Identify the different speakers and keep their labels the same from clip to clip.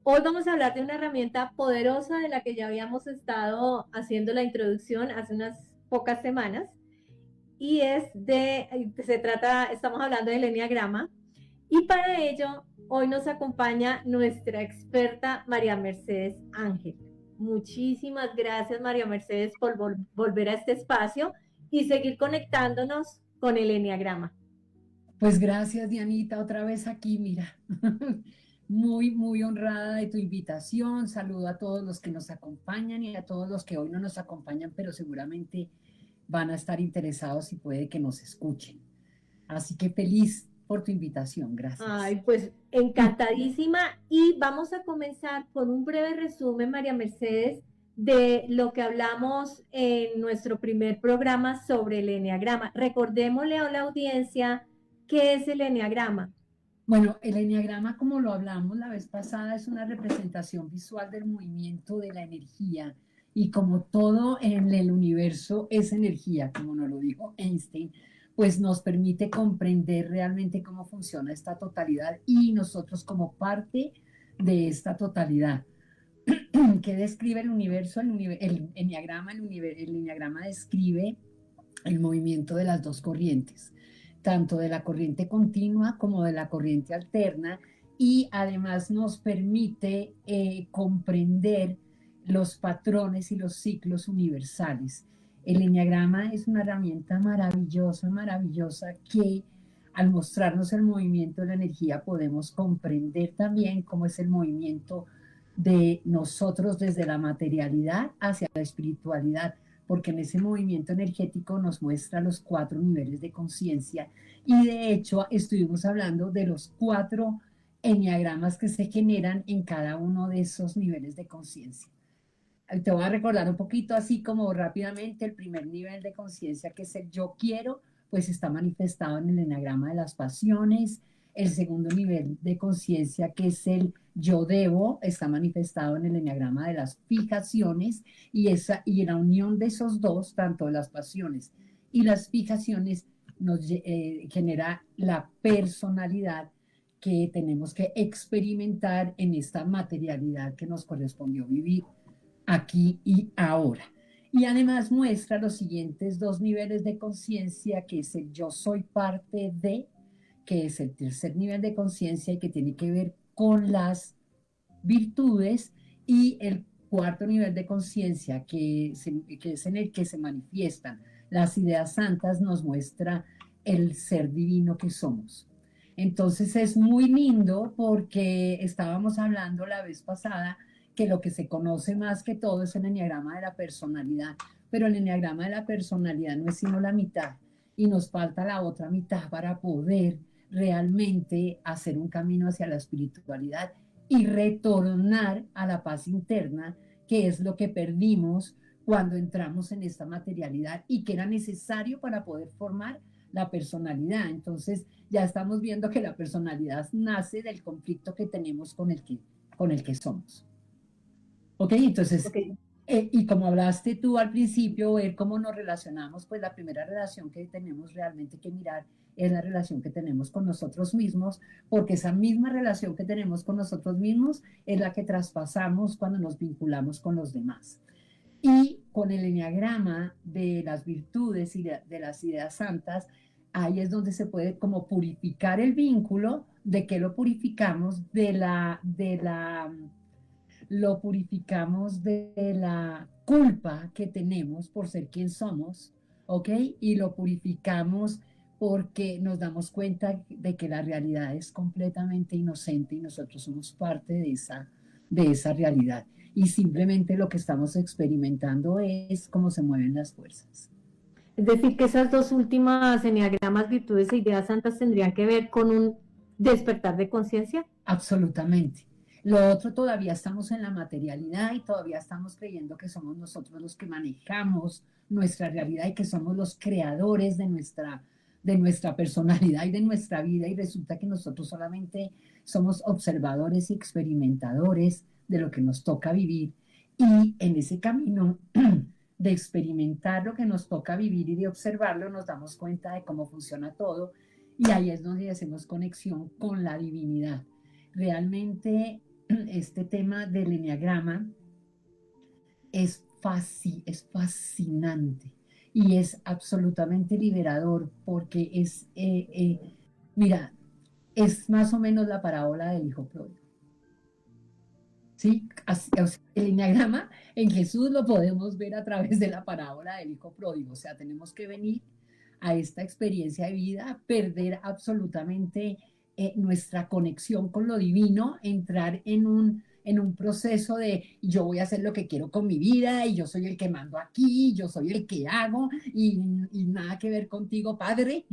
Speaker 1: Hoy vamos a hablar de una herramienta poderosa de la que ya habíamos estado haciendo la introducción hace unas pocas semanas y estamos hablando del enneagrama y para ello hoy nos acompaña nuestra experta María Mercedes Ángel. Muchísimas gracias María Mercedes por volver a este espacio y seguir conectándonos con el enneagrama.
Speaker 2: Pues gracias, Dianita, otra vez aquí, mira. Muy, muy honrada de tu invitación. Saludo a todos los que nos acompañan y a todos los que hoy no nos acompañan, pero seguramente van a estar interesados y puede que nos escuchen. Así que feliz por tu invitación. Gracias.
Speaker 1: Ay, pues encantadísima y vamos a comenzar con un breve resumen, María Mercedes, de lo que hablamos en nuestro primer programa sobre el eneagrama. Recordémosle a la audiencia qué es el eneagrama.
Speaker 2: Bueno, el eneagrama, como lo hablamos la vez pasada, es una representación visual del movimiento de la energía. Y como todo en el universo es energía, como nos lo dijo Einstein, pues nos permite comprender realmente cómo funciona esta totalidad y nosotros como parte de esta totalidad. ¿Qué describe el universo? El eneagrama, el eneagrama describe el movimiento de las dos corrientes, tanto de la corriente continua como de la corriente alterna, y además nos permite comprender los patrones y los ciclos universales. El enneagrama es una herramienta maravillosa, maravillosa, que al mostrarnos el movimiento de la energía podemos comprender también cómo es el movimiento de nosotros desde la materialidad hacia la espiritualidad, porque en ese movimiento energético nos muestra los 4 niveles de conciencia y de hecho estuvimos hablando de los 4 enneagramas que se generan en cada uno de esos niveles de conciencia. Te voy a recordar un poquito así como rápidamente. El primer nivel de conciencia, que es el yo quiero, pues está manifestado en el enneagrama de las pasiones. El segundo nivel de conciencia, que es el yo debo, está manifestado en el enneagrama de las fijaciones, y la unión de esos dos, tanto las pasiones y las fijaciones, nos genera la personalidad que tenemos que experimentar en esta materialidad que nos correspondió vivir aquí y ahora. Y además muestra los siguientes 2 niveles de conciencia, que es el yo soy parte de, que es el tercer nivel de conciencia y que tiene que ver con las virtudes, y el cuarto nivel de conciencia, que es en el que se manifiestan las ideas santas, nos muestra el ser divino que somos. Entonces es muy lindo porque estábamos hablando la vez pasada que lo que se conoce más que todo es el enneagrama de la personalidad, pero el enneagrama de la personalidad no es sino la mitad y nos falta la otra mitad para poder realmente hacer un camino hacia la espiritualidad y retornar a la paz interna, que es lo que perdimos cuando entramos en esta materialidad y que era necesario para poder formar la personalidad. Entonces ya estamos viendo que la personalidad nace del conflicto que tenemos con el que somos. Ok, entonces,
Speaker 1: Okay.
Speaker 2: y como hablaste tú al principio, ver cómo nos relacionamos, pues la primera relación que tenemos realmente que mirar es la relación que tenemos con nosotros mismos, porque esa misma relación que tenemos con nosotros mismos es la que traspasamos cuando nos vinculamos con los demás. Y con el enneagrama de las virtudes y de las ideas santas, ahí es donde se puede como purificar el vínculo. ¿De qué lo purificamos? Lo purificamos de la culpa que tenemos por ser quien somos, ¿ok? Y lo purificamos porque nos damos cuenta de que la realidad es completamente inocente y nosotros somos parte de esa realidad. Y simplemente lo que estamos experimentando es cómo se mueven las fuerzas.
Speaker 1: Es decir, que esas dos últimas eneagramas, virtudes e ideas santas tendrían que ver con un despertar de conciencia.
Speaker 2: Absolutamente. Lo otro, todavía estamos en la materialidad y todavía estamos creyendo que somos nosotros los que manejamos nuestra realidad y que somos los creadores de nuestra personalidad y de nuestra vida, y resulta que nosotros solamente somos observadores y experimentadores de lo que nos toca vivir, y en ese camino de experimentar lo que nos toca vivir y de observarlo nos damos cuenta de cómo funciona todo, y ahí es donde hacemos conexión con la divinidad. Realmente este tema del eneagrama es fascinante y es absolutamente liberador porque mira, es más o menos la parábola del hijo pródigo. ¿Sí? O sea, el eneagrama en Jesús lo podemos ver a través de la parábola del hijo pródigo. O sea, tenemos que venir a esta experiencia de vida, perder absolutamente nuestra conexión con lo divino, entrar en un proceso de yo voy a hacer lo que quiero con mi vida y yo soy el que mando aquí, yo soy el que hago y nada que ver contigo, padre,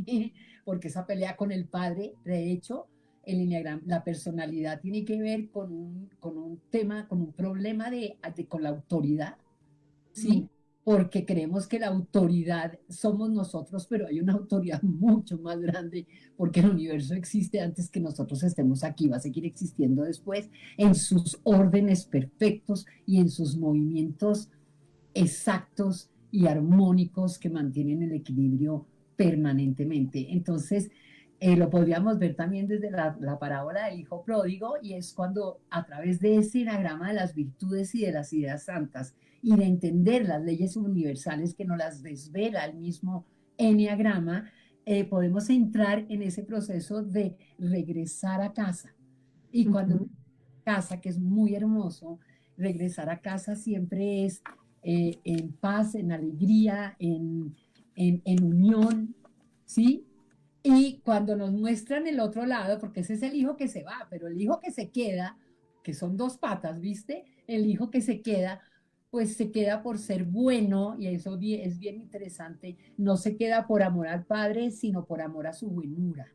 Speaker 2: porque esa pelea con el padre, de hecho, el enneagrama, la personalidad tiene que ver con un tema, con un problema con la autoridad, ¿sí? Porque creemos que la autoridad somos nosotros, pero hay una autoridad mucho más grande, porque el universo existe antes que nosotros estemos aquí, va a seguir existiendo después en sus órdenes perfectos y en sus movimientos exactos y armónicos que mantienen el equilibrio permanentemente. Entonces, lo podríamos ver también desde la parábola del hijo pródigo, y es cuando a través de ese enagrama de las virtudes y de las ideas santas y de entender las leyes universales que nos las desvela el mismo eneagrama, podemos entrar en ese proceso de regresar a casa. Y cuando casa, que es muy hermoso, regresar a casa siempre es en paz, en alegría, en unión, ¿sí? Y cuando nos muestran el otro lado, porque ese es el hijo que se va, pero el hijo que se queda, que son dos patas, ¿viste? El hijo que se queda, pues se queda por ser bueno, y eso es bien interesante, no se queda por amor al padre, sino por amor a su buenura,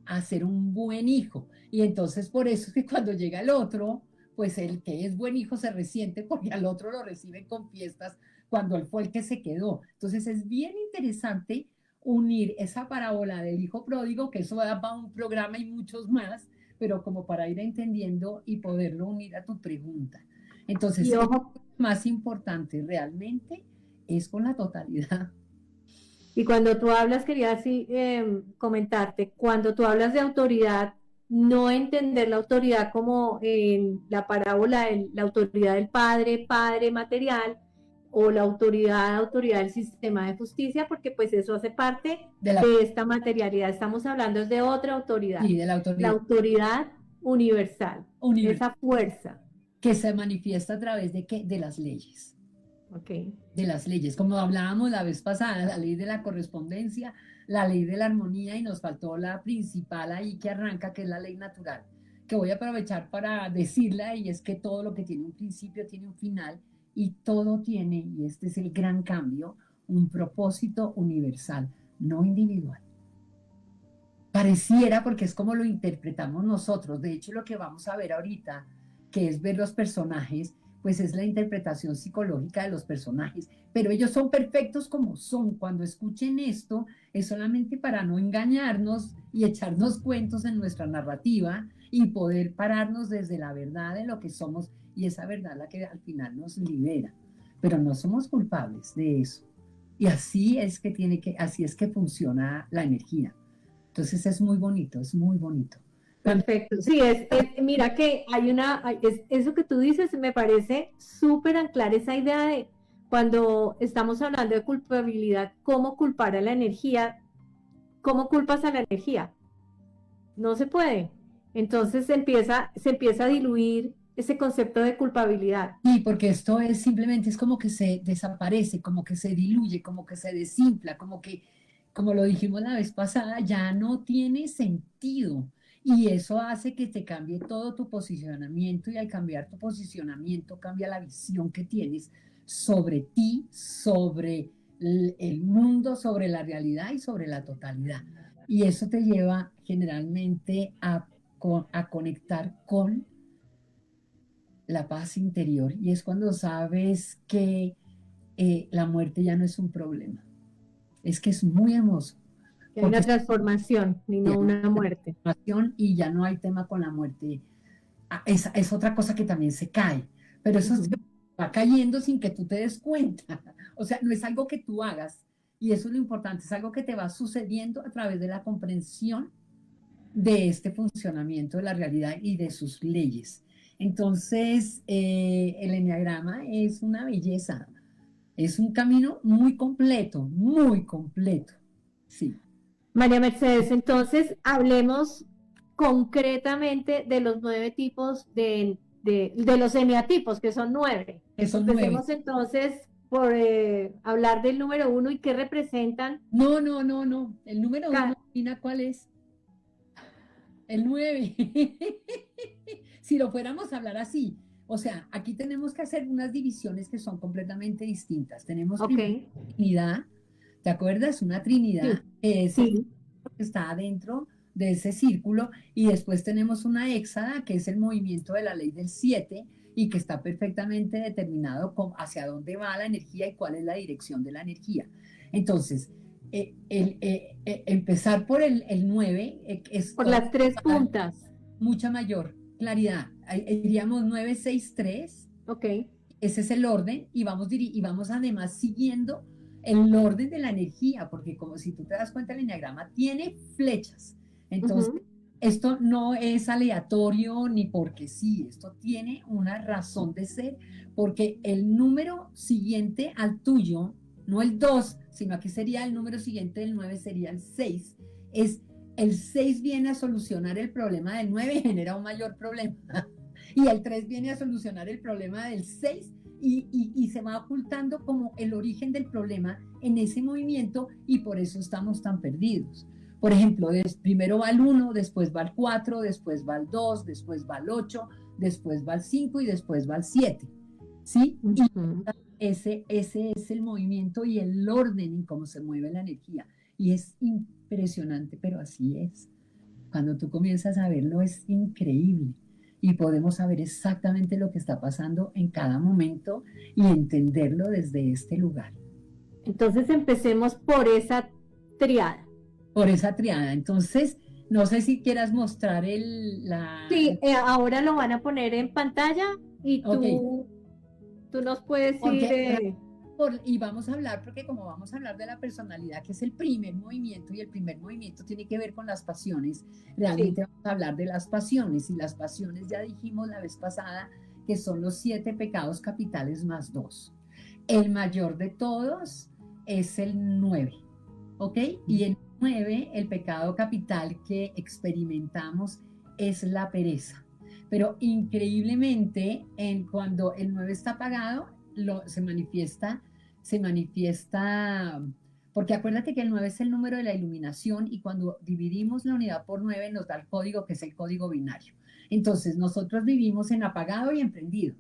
Speaker 2: a ser un buen hijo. Y entonces por eso es que cuando llega el otro, pues el que es buen hijo se resiente porque al otro lo reciben con fiestas cuando él fue el que se quedó. Entonces es bien interesante unir esa parábola del hijo pródigo, que eso da para un programa y muchos más, pero como para ir entendiendo y poderlo unir a tu pregunta. Entonces,
Speaker 1: Y ojo,
Speaker 2: más importante realmente es con la totalidad.
Speaker 1: y cuando tú hablas, quería así comentarte, cuando tú hablas de autoridad, no entender la autoridad como en la parábola, la autoridad del padre, padre material, o la autoridad del sistema de justicia, porque pues eso hace parte
Speaker 2: De la,
Speaker 1: de esta materialidad. Estamos hablando de otra autoridad,
Speaker 2: sí, de la
Speaker 1: la
Speaker 2: autoridad
Speaker 1: autoridad universal,
Speaker 2: universal,
Speaker 1: esa fuerza.
Speaker 2: que se manifiesta a través de, ¿qué? De las leyes.
Speaker 1: Ok.
Speaker 2: De las leyes, como hablábamos la vez pasada, la ley de la correspondencia, la ley de la armonía, y nos faltó la principal ahí que arranca, que es la ley natural, que voy a aprovechar para decirla, y es que todo lo que tiene un principio tiene un final, y todo tiene, y este es el gran cambio, un propósito universal, no individual. Pareciera, porque es como lo interpretamos nosotros. De hecho, lo que vamos a ver ahorita, que es ver los personajes, pues es la interpretación psicológica de los personajes, pero ellos son perfectos como son. Cuando escuchen esto, es solamente para no engañarnos y echarnos cuentos en nuestra narrativa y poder pararnos desde la verdad de lo que somos, y esa verdad la que al final nos libera. Pero no somos culpables de eso. Y así es que funciona la energía. Entonces es muy bonito, es muy bonito. Cuando,
Speaker 1: Perfecto. Sí, mira que eso que tú dices me parece súper anclar esa idea de cuando estamos hablando de culpabilidad, cómo culpar a la energía, cómo culpas a la energía. No se puede. Entonces se empieza a diluir ese concepto de culpabilidad.
Speaker 2: sí, porque esto es simplemente, es como que se desaparece, como que se diluye, como que se desinfla, como que, como lo dijimos la vez pasada, ya no tiene sentido. Y eso hace que te cambie todo tu posicionamiento, y al cambiar tu posicionamiento cambia la visión que tienes sobre ti, sobre el mundo, sobre la realidad y sobre la totalidad. Y eso te lleva generalmente a conectar con la paz interior, y es cuando sabes que la muerte ya no es un problema. Es que es muy hermoso,
Speaker 1: Que hay
Speaker 2: porque
Speaker 1: una transformación y
Speaker 2: ya
Speaker 1: no
Speaker 2: no
Speaker 1: una muerte.
Speaker 2: hay información y ya no hay tema con la muerte. Es otra cosa que también se cae, pero eso se
Speaker 1: Ujú.
Speaker 2: va cayendo sin que tú te des cuenta. O sea, no es algo que tú hagas, y eso es lo importante, es algo que te va sucediendo a través de la comprensión de este funcionamiento de la realidad y de sus leyes. Entonces, el enneagrama es una belleza, es un camino muy completo, muy completo. Sí,
Speaker 1: María Mercedes, entonces hablemos concretamente de los 9 tipos de los eneatipos, que son 9.
Speaker 2: que son 9.
Speaker 1: Empecemos entonces por hablar del número 1 y qué representan.
Speaker 2: No, no, no, no. El número uno,
Speaker 1: ca-
Speaker 2: Tina, ¿cuál es? El 9. Si lo fuéramos a hablar así, o sea, aquí tenemos que hacer unas divisiones que son completamente distintas. Tenemos
Speaker 1: Ok,
Speaker 2: primero Trinidad, ¿te acuerdas? Una Trinidad
Speaker 1: sí,
Speaker 2: que es el
Speaker 1: sí.
Speaker 2: que está adentro de ese círculo, y después tenemos una Héxada, que es el movimiento de la ley del 7 y que está perfectamente determinado hacia dónde va la energía y cuál es la dirección de la energía. Entonces, empezar por el 9 es
Speaker 1: Por las tres puntas.
Speaker 2: mucha mayor claridad. Diríamos 963,
Speaker 1: Ok.
Speaker 2: ese es el orden, y vamos además siguiendo el orden de la energía, porque como si tú te das cuenta, el enneagrama tiene flechas. Entonces,
Speaker 1: Ujú.
Speaker 2: esto no es aleatorio ni porque sí, esto tiene una razón de ser, porque el número siguiente al tuyo, no el 2 sino que sería el número siguiente del 9 sería el 6, es el 6 viene a solucionar el problema del 9 y genera un mayor problema. Y el 3 viene a solucionar el problema del 6 y se va ocultando como el origen del problema en ese movimiento, y por eso estamos tan perdidos. Por ejemplo, primero va el 1, después va el 4, después va el 2, después va el 8, después va el 5 y después va el 7. ¿Sí? Y
Speaker 1: Ujú.
Speaker 2: ese es el movimiento y el orden en cómo se mueve la energía. Y es impresionante, pero así es. Cuando tú comienzas a verlo es increíble, y podemos saber exactamente lo que está pasando en cada momento y entenderlo desde este lugar,
Speaker 1: Entonces empecemos por esa triada.
Speaker 2: por esa triada. Entonces, no sé si quieras mostrar
Speaker 1: Sí, ahora lo van a poner en pantalla y
Speaker 2: ok,
Speaker 1: tú nos puedes ir.
Speaker 2: porque y vamos a hablar, porque como vamos a hablar de la personalidad, que es el primer movimiento, y el primer movimiento tiene que ver con las pasiones,
Speaker 1: Sí,
Speaker 2: realmente vamos a hablar de las pasiones, y las pasiones ya dijimos la vez pasada que son los 7 pecados capitales más 2. El mayor de todos es el 9, ¿ok? Y el 9, el pecado capital que experimentamos es la pereza. Pero increíblemente, cuando el 9 está apagado, se manifiesta, porque acuérdate que el 9 es el número de la iluminación, y cuando dividimos la unidad por 9 nos da el código, que es el código binario. Entonces, nosotros vivimos en apagado y en prendido,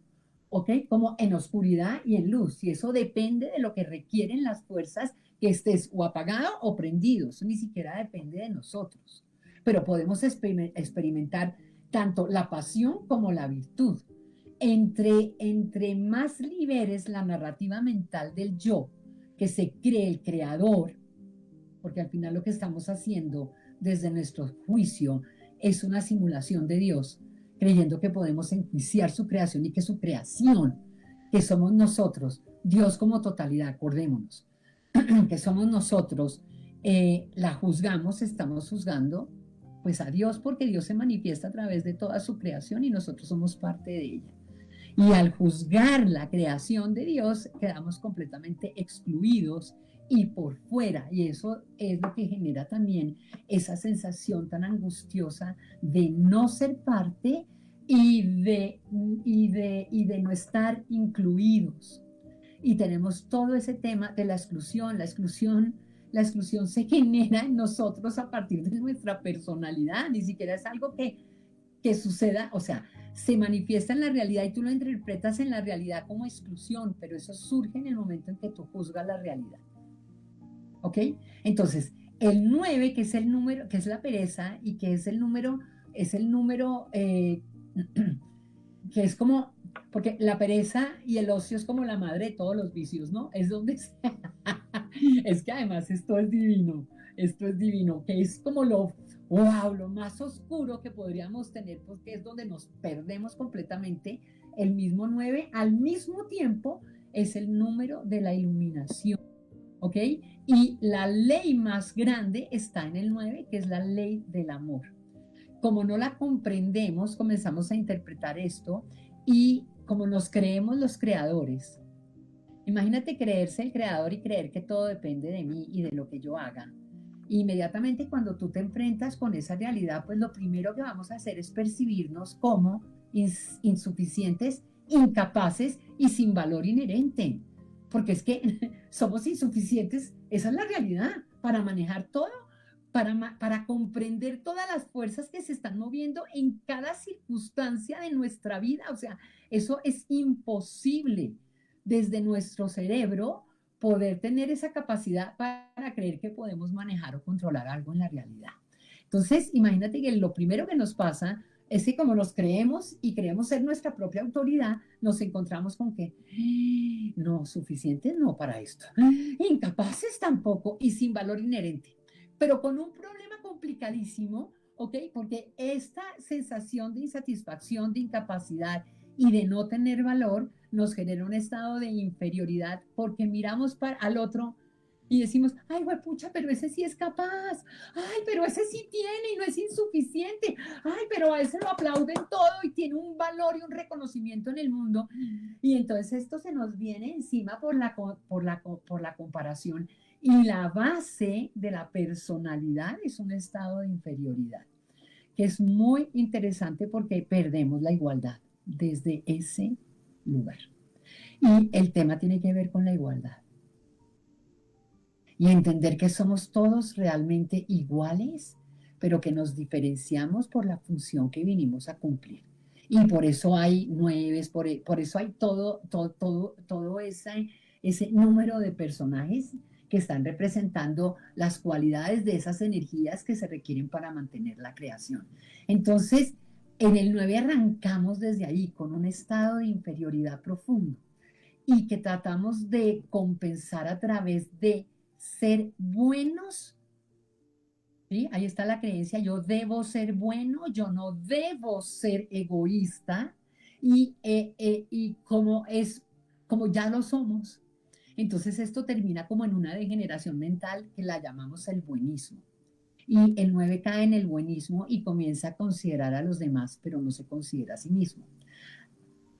Speaker 2: ¿ok? Como en oscuridad y en luz, y eso depende de lo que requieren las fuerzas, que estés o apagado o prendido, eso ni siquiera depende de nosotros, pero podemos experimentar tanto la pasión como la virtud. Entre más liberes la narrativa mental del yo, que se cree el creador, porque al final lo que estamos haciendo desde nuestro juicio es una simulación de Dios, creyendo que podemos enjuiciar su creación, y que su creación, que somos nosotros, Dios como totalidad, acordémonos, que somos nosotros, la juzgamos, estamos juzgando pues a Dios, porque Dios se manifiesta a través de toda su creación y nosotros somos parte de ella. Y al juzgar la creación de Dios, quedamos completamente excluidos y por fuera. Y eso es lo que genera también esa sensación tan angustiosa de no ser parte y de no estar incluidos. Y tenemos todo ese tema de la exclusión. La exclusión se genera en nosotros a partir de nuestra personalidad, ni siquiera es algo que suceda, o sea, se manifiesta en la realidad y tú lo interpretas en la realidad como exclusión, pero eso surge en el momento en que tú juzgas la realidad. ¿Ok? Entonces, el 9, que es el número, que es la pereza, y que es el número que es como, porque la pereza y el ocio es como la madre de todos los vicios, ¿no? Es donde es que además esto es divino, que es como wow, lo más oscuro que podríamos tener, porque es donde nos perdemos completamente. El mismo 9 al mismo tiempo es el número de la iluminación, ¿ok? Y la ley más grande está en el 9, que es la ley del amor. como no la comprendemos, comenzamos a interpretar esto y como nos creemos los creadores. Imagínate creerse el creador y creer que todo depende de mí y de lo que yo haga. Inmediatamente cuando tú te enfrentas con esa realidad, pues lo primero que vamos a hacer es percibirnos como insuficientes, incapaces y sin valor inherente. Porque es que somos insuficientes, esa es la realidad, para manejar todo, para comprender todas las fuerzas que se están moviendo en cada circunstancia de nuestra vida. O sea, eso es imposible desde nuestro cerebro poder tener esa capacidad para creer que podemos manejar o controlar algo en la realidad. Entonces, imagínate que lo primero que nos pasa es que como nos creemos y creemos ser nuestra propia autoridad, nos encontramos con que no, suficientes no para esto, incapaces tampoco y sin valor inherente, pero con un problema complicadísimo, ¿ok? Porque esta sensación de insatisfacción, de incapacidad y de no tener valor nos genera un estado de inferioridad porque miramos al otro y decimos, ay, huepucha, pero ese sí es capaz, ay, pero ese sí tiene y no es insuficiente, ay, pero a ese lo aplauden todo y tiene un valor y un reconocimiento en el mundo. Y entonces esto se nos viene encima por la comparación y la base de la personalidad es un estado de inferioridad, que es muy interesante porque perdemos la igualdad desde ese lugar. Y el tema tiene que ver con la igualdad. Y entender que somos todos realmente iguales, pero que nos diferenciamos por la función que vinimos a cumplir. Y por eso hay nueves, por eso hay todo ese número de personajes que están representando las cualidades de esas energías que se requieren para mantener la creación. Entonces, en el 9 arrancamos desde ahí con un estado de inferioridad profundo y que tratamos de compensar a través de ser buenos. ¿Sí? Ahí está la creencia, yo debo ser bueno, yo no debo ser egoísta y como ya lo somos. Entonces esto termina como en una degeneración mental que la llamamos el buenismo. Y el 9 cae en el buenismo y comienza a considerar a los demás, pero no se considera a sí mismo.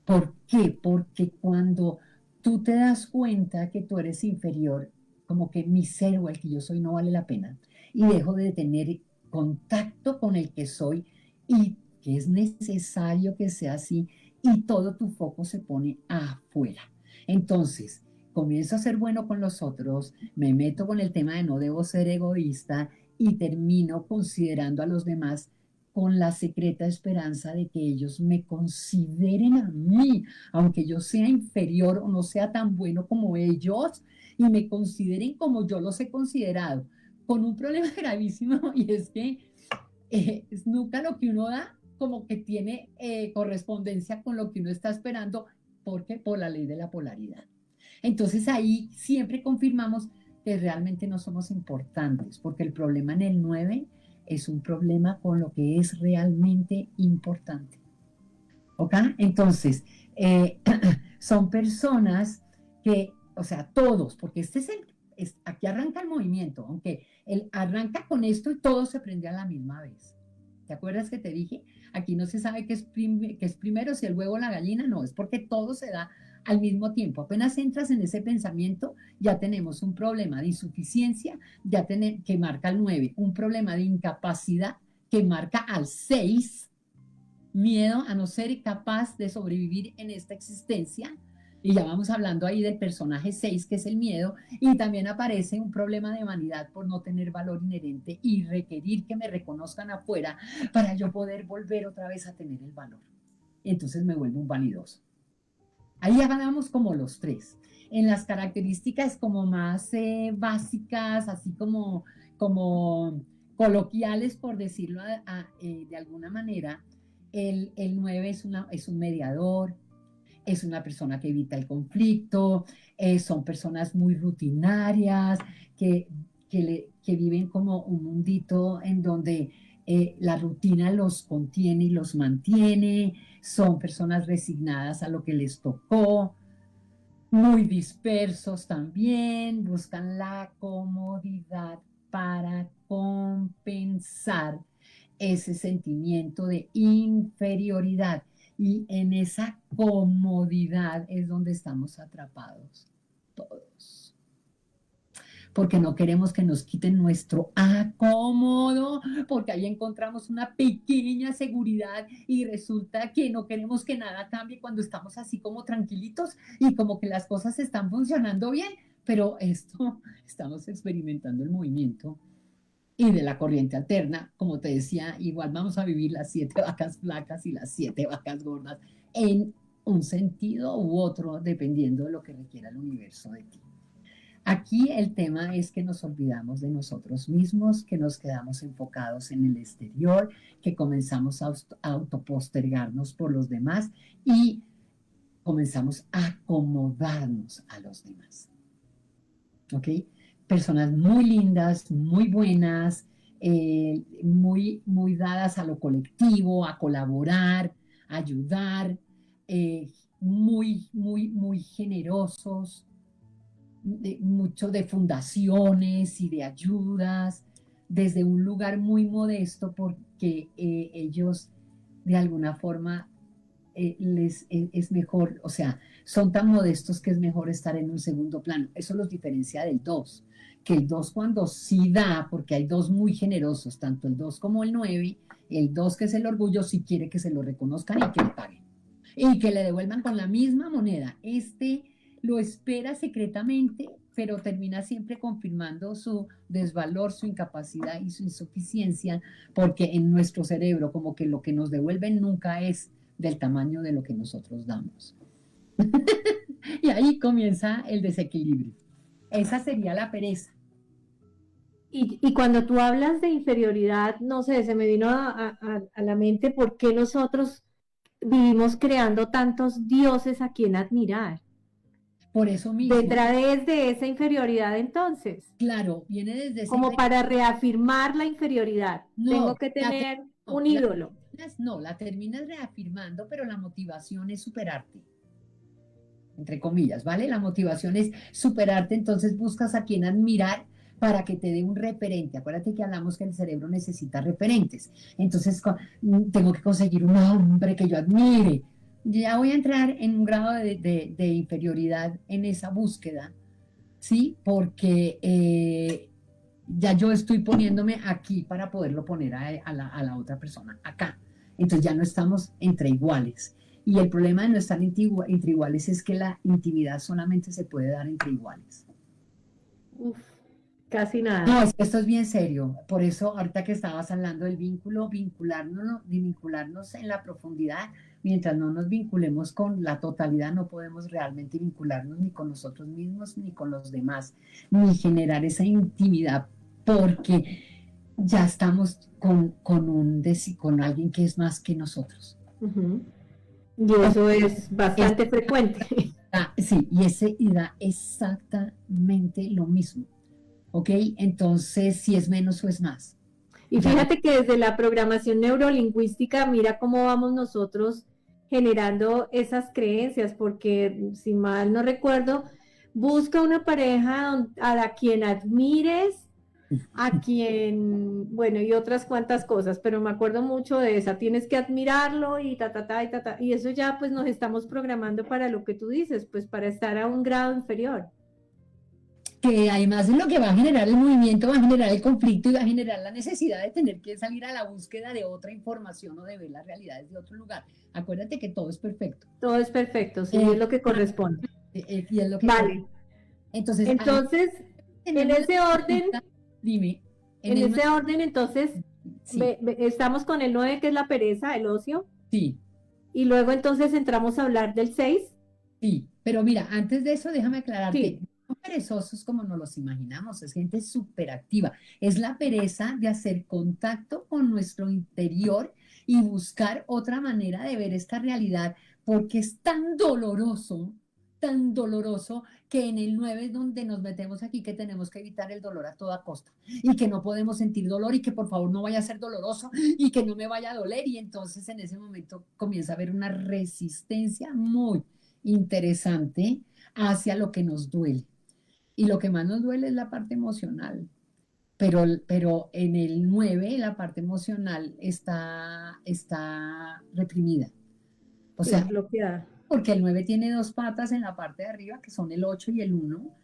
Speaker 2: ¿Por qué? Porque cuando tú te das cuenta que tú eres inferior, como que mi ser o el que yo soy no vale la pena, y dejo de tener contacto con el que soy y que es necesario que sea así, y todo tu foco se pone afuera. Entonces, comienzo a ser bueno con los otros, me meto con el tema de no debo ser egoísta y termino considerando a los demás con la secreta esperanza de que ellos me consideren a mí, aunque yo sea inferior o no sea tan bueno como ellos, y me consideren como yo los he considerado, con un problema gravísimo, y es que nunca lo que uno da como que tiene correspondencia con lo que uno está esperando, porque por la ley de la polaridad. Entonces ahí siempre confirmamos que realmente no somos importantes, porque el problema en el 9 es un problema con lo que es realmente importante. ¿Ok? Entonces, son personas que, o sea, todos, porque aquí arranca el movimiento, aunque arranca con esto y todo se prende a la misma vez. ¿Te acuerdas que te dije? Aquí no se sabe qué es primero, si el huevo o la gallina, no, es porque todo se da al mismo tiempo. Apenas entras en ese pensamiento, ya tenemos un problema de insuficiencia, que marca el 9, un problema de incapacidad que marca al 6, miedo a no ser capaz de sobrevivir en esta existencia. Y ya vamos hablando ahí del personaje 6, que es el miedo, y también aparece un problema de vanidad por no tener valor inherente y requerir que me reconozcan afuera para yo poder volver otra vez a tener el valor. Entonces me vuelvo un vanidoso. Ahí ya ganamos como los tres. En las características como más básicas, así como coloquiales, por decirlo de alguna manera, el 9 es un mediador, es una persona que evita el conflicto, son personas muy rutinarias, que viven como un mundito en donde la rutina los contiene y los mantiene, son personas resignadas a lo que les tocó, muy dispersos también, buscan la comodidad para compensar ese sentimiento de inferioridad. Y en esa comodidad es donde estamos atrapados todos. Porque no queremos que nos quiten nuestro acomodo, porque ahí encontramos una pequeña seguridad y resulta que no queremos que nada cambie cuando estamos así como tranquilitos y como que las cosas están funcionando bien, pero esto estamos experimentando el movimiento y de la corriente alterna, como te decía, igual vamos a vivir las 7 vacas flacas y las 7 vacas gordas en un sentido u otro, dependiendo de lo que requiera el universo de ti. Aquí el tema es que nos olvidamos de nosotros mismos, que nos quedamos enfocados en el exterior, que comenzamos a autopostergarnos por los demás y comenzamos a acomodarnos a los demás. ¿Ok? Personas muy lindas, muy buenas, muy dadas a lo colectivo, a colaborar, a ayudar, muy generosos, mucho de fundaciones y de ayudas, desde un lugar muy modesto, porque ellos de alguna forma es mejor, o sea, son tan modestos que es mejor estar en un segundo plano. Eso los diferencia del 2, que el 2 cuando sí da, porque hay 2 muy generosos, tanto el 2 como el 9, el 2 que es el orgullo, sí quiere que se lo reconozcan y que le paguen. Y que le devuelvan con la misma moneda. Lo espera secretamente, pero termina siempre confirmando su desvalor, su incapacidad y su insuficiencia, porque en nuestro cerebro como que lo que nos devuelven nunca es del tamaño de lo que nosotros damos. Y ahí comienza el desequilibrio. Esa sería la pereza.
Speaker 1: Y cuando tú hablas de inferioridad, no sé, se me vino a la mente por qué nosotros vivimos creando tantos dioses a quien admirar.
Speaker 2: Por eso mismo,
Speaker 1: Detrás de esa inferioridad, entonces,
Speaker 2: claro, viene desde ese...
Speaker 1: como para reafirmar la inferioridad, tengo
Speaker 2: No,
Speaker 1: que tener
Speaker 2: no,
Speaker 1: un ídolo.
Speaker 2: la terminas reafirmando, pero la motivación es superarte, entre comillas, ¿vale? La motivación es superarte, entonces buscas a quien admirar para que te dé un referente. Acuérdate que hablamos que el cerebro necesita referentes. Entonces, tengo que conseguir un hombre que yo admire. Ya voy a entrar en un grado de inferioridad en esa búsqueda, ¿sí? Porque ya yo estoy poniéndome aquí para poderlo poner a la otra persona acá. Entonces ya no estamos entre iguales. Y el problema de no estar entre iguales es que la intimidad solamente se puede dar entre iguales.
Speaker 1: Uf, casi
Speaker 2: No,
Speaker 1: nada.
Speaker 2: es que esto es bien serio. Por eso, ahorita que estabas hablando del vínculo, vincularnos en la profundidad, mientras no nos vinculemos con la totalidad, no podemos realmente vincularnos ni con nosotros mismos, ni con los demás, ni generar esa intimidad, porque ya estamos con alguien que es más que nosotros.
Speaker 1: Ujú. Y eso es
Speaker 2: Es-
Speaker 1: bastante frecuente.
Speaker 2: sí, y da exactamente lo mismo. ¿Ok? Entonces, si es menos o es más.
Speaker 1: Y
Speaker 2: Ya no,
Speaker 1: fíjate que desde la programación neurolingüística, mira cómo vamos nosotros generando esas creencias, porque si mal no recuerdo, busca una pareja a la quien admires, a quien, bueno, y otras cuantas cosas, pero me acuerdo mucho de esa, tienes que admirarlo y ta, ta, ta, y ta, ta, y eso ya pues nos estamos programando para lo que tú dices, pues para estar a un grado inferior.
Speaker 2: que además es lo que va a generar el movimiento, va a generar el conflicto y va a generar la necesidad de tener que salir a la búsqueda de otra información o de ver las realidades de otro lugar. Acuérdate que todo es perfecto.
Speaker 1: Todo es perfecto, sí, es
Speaker 2: Eh,
Speaker 1: lo que corresponde.
Speaker 2: y es lo que...
Speaker 1: Vale,
Speaker 2: Entonces, ahí
Speaker 1: entonces, en
Speaker 2: tenemos la
Speaker 1: ese orden,
Speaker 2: pregunta, dime, en
Speaker 1: en
Speaker 2: el...
Speaker 1: ese orden, entonces,
Speaker 2: Sí,
Speaker 1: estamos con el 9 que es la pereza, el ocio,
Speaker 2: sí,
Speaker 1: y luego entonces entramos a hablar del 6.
Speaker 2: sí, pero mira, antes de eso déjame aclararte,
Speaker 1: Sí,
Speaker 2: no perezosos como nos los imaginamos, es gente súper activa, es la pereza de hacer contacto con nuestro interior y buscar otra manera de ver esta realidad, porque es tan doloroso que en el 9 es donde nos metemos aquí, que tenemos que evitar el dolor a toda costa y que no podemos sentir dolor y que por favor no vaya a ser doloroso y que no me vaya a doler y entonces en ese momento comienza a haber una resistencia muy interesante hacia lo que nos duele. Y lo que más nos duele es la parte emocional. pero en el 9 la parte emocional está reprimida. O
Speaker 1: Sí,
Speaker 2: sea,
Speaker 1: bloqueada.
Speaker 2: porque el 9 tiene dos patas en la parte de arriba, que son el 8 y el 1,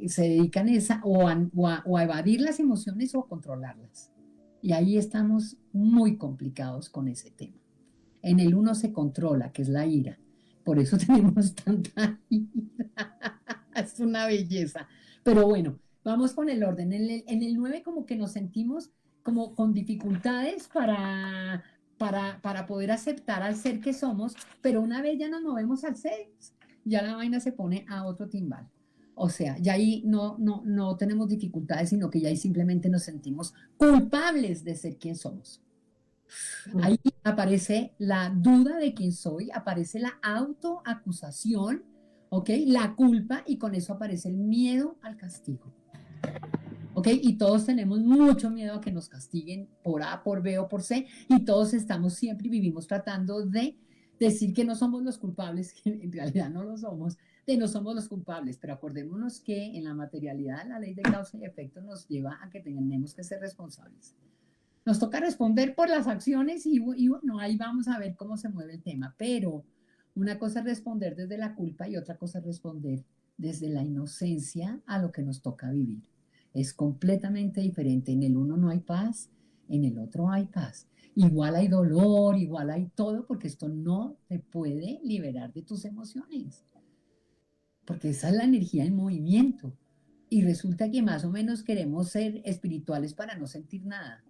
Speaker 2: se dedican o a evadir las emociones o a controlarlas. Y ahí estamos muy complicados con ese tema. En el 1 se controla, que es la ira. Por eso tenemos tanta ira. Es una belleza. Pero bueno, vamos con el orden. En el 9 como que nos sentimos como con dificultades para poder aceptar al ser que somos, pero una vez ya nos movemos al 6, ya la vaina se pone a otro timbal. O sea, ya ahí no tenemos dificultades, sino que ya ahí simplemente nos sentimos culpables de ser quien somos.
Speaker 1: Mm.
Speaker 2: Ahí aparece la duda de quién soy, aparece la autoacusación, ¿ok? La culpa y con eso aparece el miedo al castigo. ¿Ok? Y todos tenemos mucho miedo a que nos castiguen por A, por B o por C, y todos estamos siempre y vivimos tratando de decir que no somos los culpables, que en realidad no lo somos, de no somos los culpables, pero acordémonos que en la materialidad la ley de causa y efecto nos lleva a que tenemos que ser responsables. Nos toca responder por las acciones y bueno, ahí vamos a ver cómo se mueve el tema, pero una cosa es responder desde la culpa y otra cosa es responder desde la inocencia a lo que nos toca vivir. Es completamente diferente. En el uno no hay paz, en el otro hay paz. Igual hay dolor, igual hay todo, porque esto no te puede liberar de tus emociones, porque esa es la energía en movimiento. Y resulta que más o menos queremos ser espirituales para no sentir nada,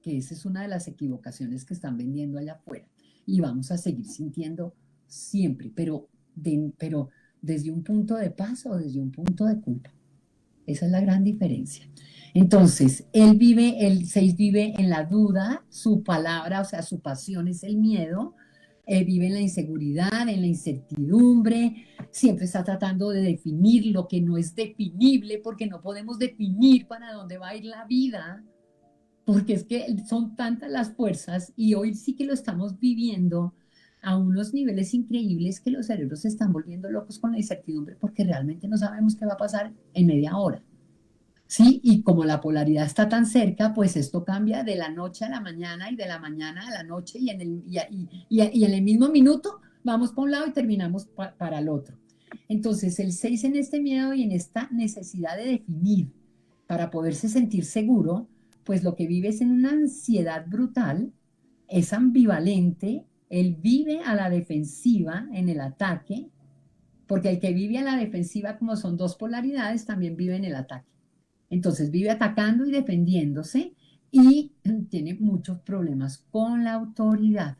Speaker 2: que esa es una de las equivocaciones que están vendiendo allá afuera. Y vamos a seguir sintiendo siempre, pero desde un punto de paz o desde un punto de culpa. Esa es la gran diferencia. Entonces, el 6 vive en la duda, su palabra, o sea, su pasión es el miedo, vive en la inseguridad, en la incertidumbre, siempre está tratando de definir lo que no es definible, porque no podemos definir para dónde va a ir la vida, porque es que son tantas las fuerzas y hoy sí que lo estamos viviendo a unos niveles increíbles que los cerebros se están volviendo locos con la incertidumbre porque realmente no sabemos qué va a pasar en media hora. Sí, y como la polaridad está tan cerca, pues esto cambia de la noche a la mañana y de la mañana a la noche y en el mismo minuto vamos para un lado y terminamos para el otro. Entonces, el 6 en este miedo y en esta necesidad de definir para poderse sentir seguro, pues lo que vive es en una ansiedad brutal, es ambivalente, él vive a la defensiva en el ataque, porque el que vive a la defensiva, como son dos polaridades, también vive en el ataque. Entonces vive atacando y defendiéndose y tiene muchos problemas con la autoridad.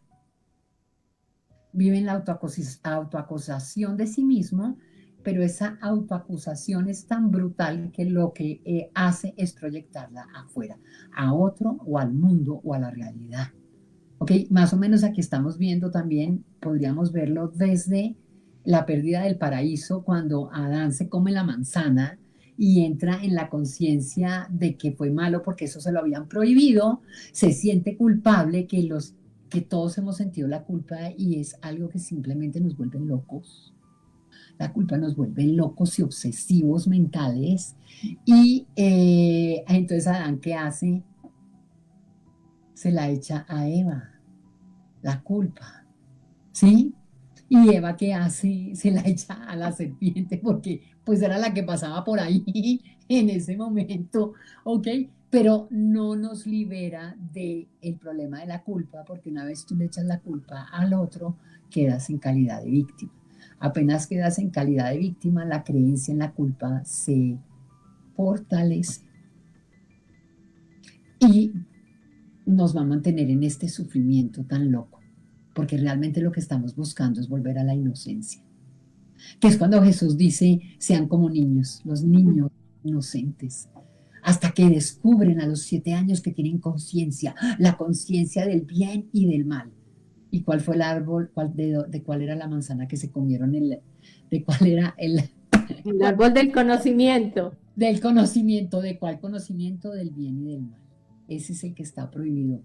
Speaker 2: Vive en la autoacusación de sí mismo, pero esa autoacusación es tan brutal que lo que hace es proyectarla afuera, a otro o al mundo o a la realidad. ¿Ok? Más o menos aquí estamos viendo también, podríamos verlo desde la pérdida del paraíso, cuando Adán se come la manzana y entra en la conciencia de que fue malo porque eso se lo habían prohibido, se siente culpable, que todos hemos sentido la culpa y es algo que simplemente nos vuelve locos. La culpa nos vuelve locos y obsesivos mentales. Y entonces Adán, ¿qué hace? Se la echa a Eva, la culpa, ¿sí? Y Eva, ¿qué hace? Se la echa a la serpiente porque pues era la que pasaba por ahí en ese momento, ¿ok? Pero no nos libera del problema de la culpa, porque una vez tú le echas la culpa al otro, quedas en calidad de víctima. Apenas quedas en calidad de víctima, la creencia en la culpa se fortalece y nos va a mantener en este sufrimiento tan loco, porque realmente lo que estamos buscando es volver a la inocencia, que es cuando Jesús dice, sean como niños, los niños inocentes, hasta que descubren a los 7 años que tienen conciencia, la conciencia del bien y del mal. ¿Y cuál fue el árbol, de cuál era la manzana que se comieron? ¿De cuál era
Speaker 1: El
Speaker 2: cuál,
Speaker 1: árbol del conocimiento.
Speaker 2: del conocimiento? ¿De cuál conocimiento? Del bien y del mal. Ese es el que está prohibido.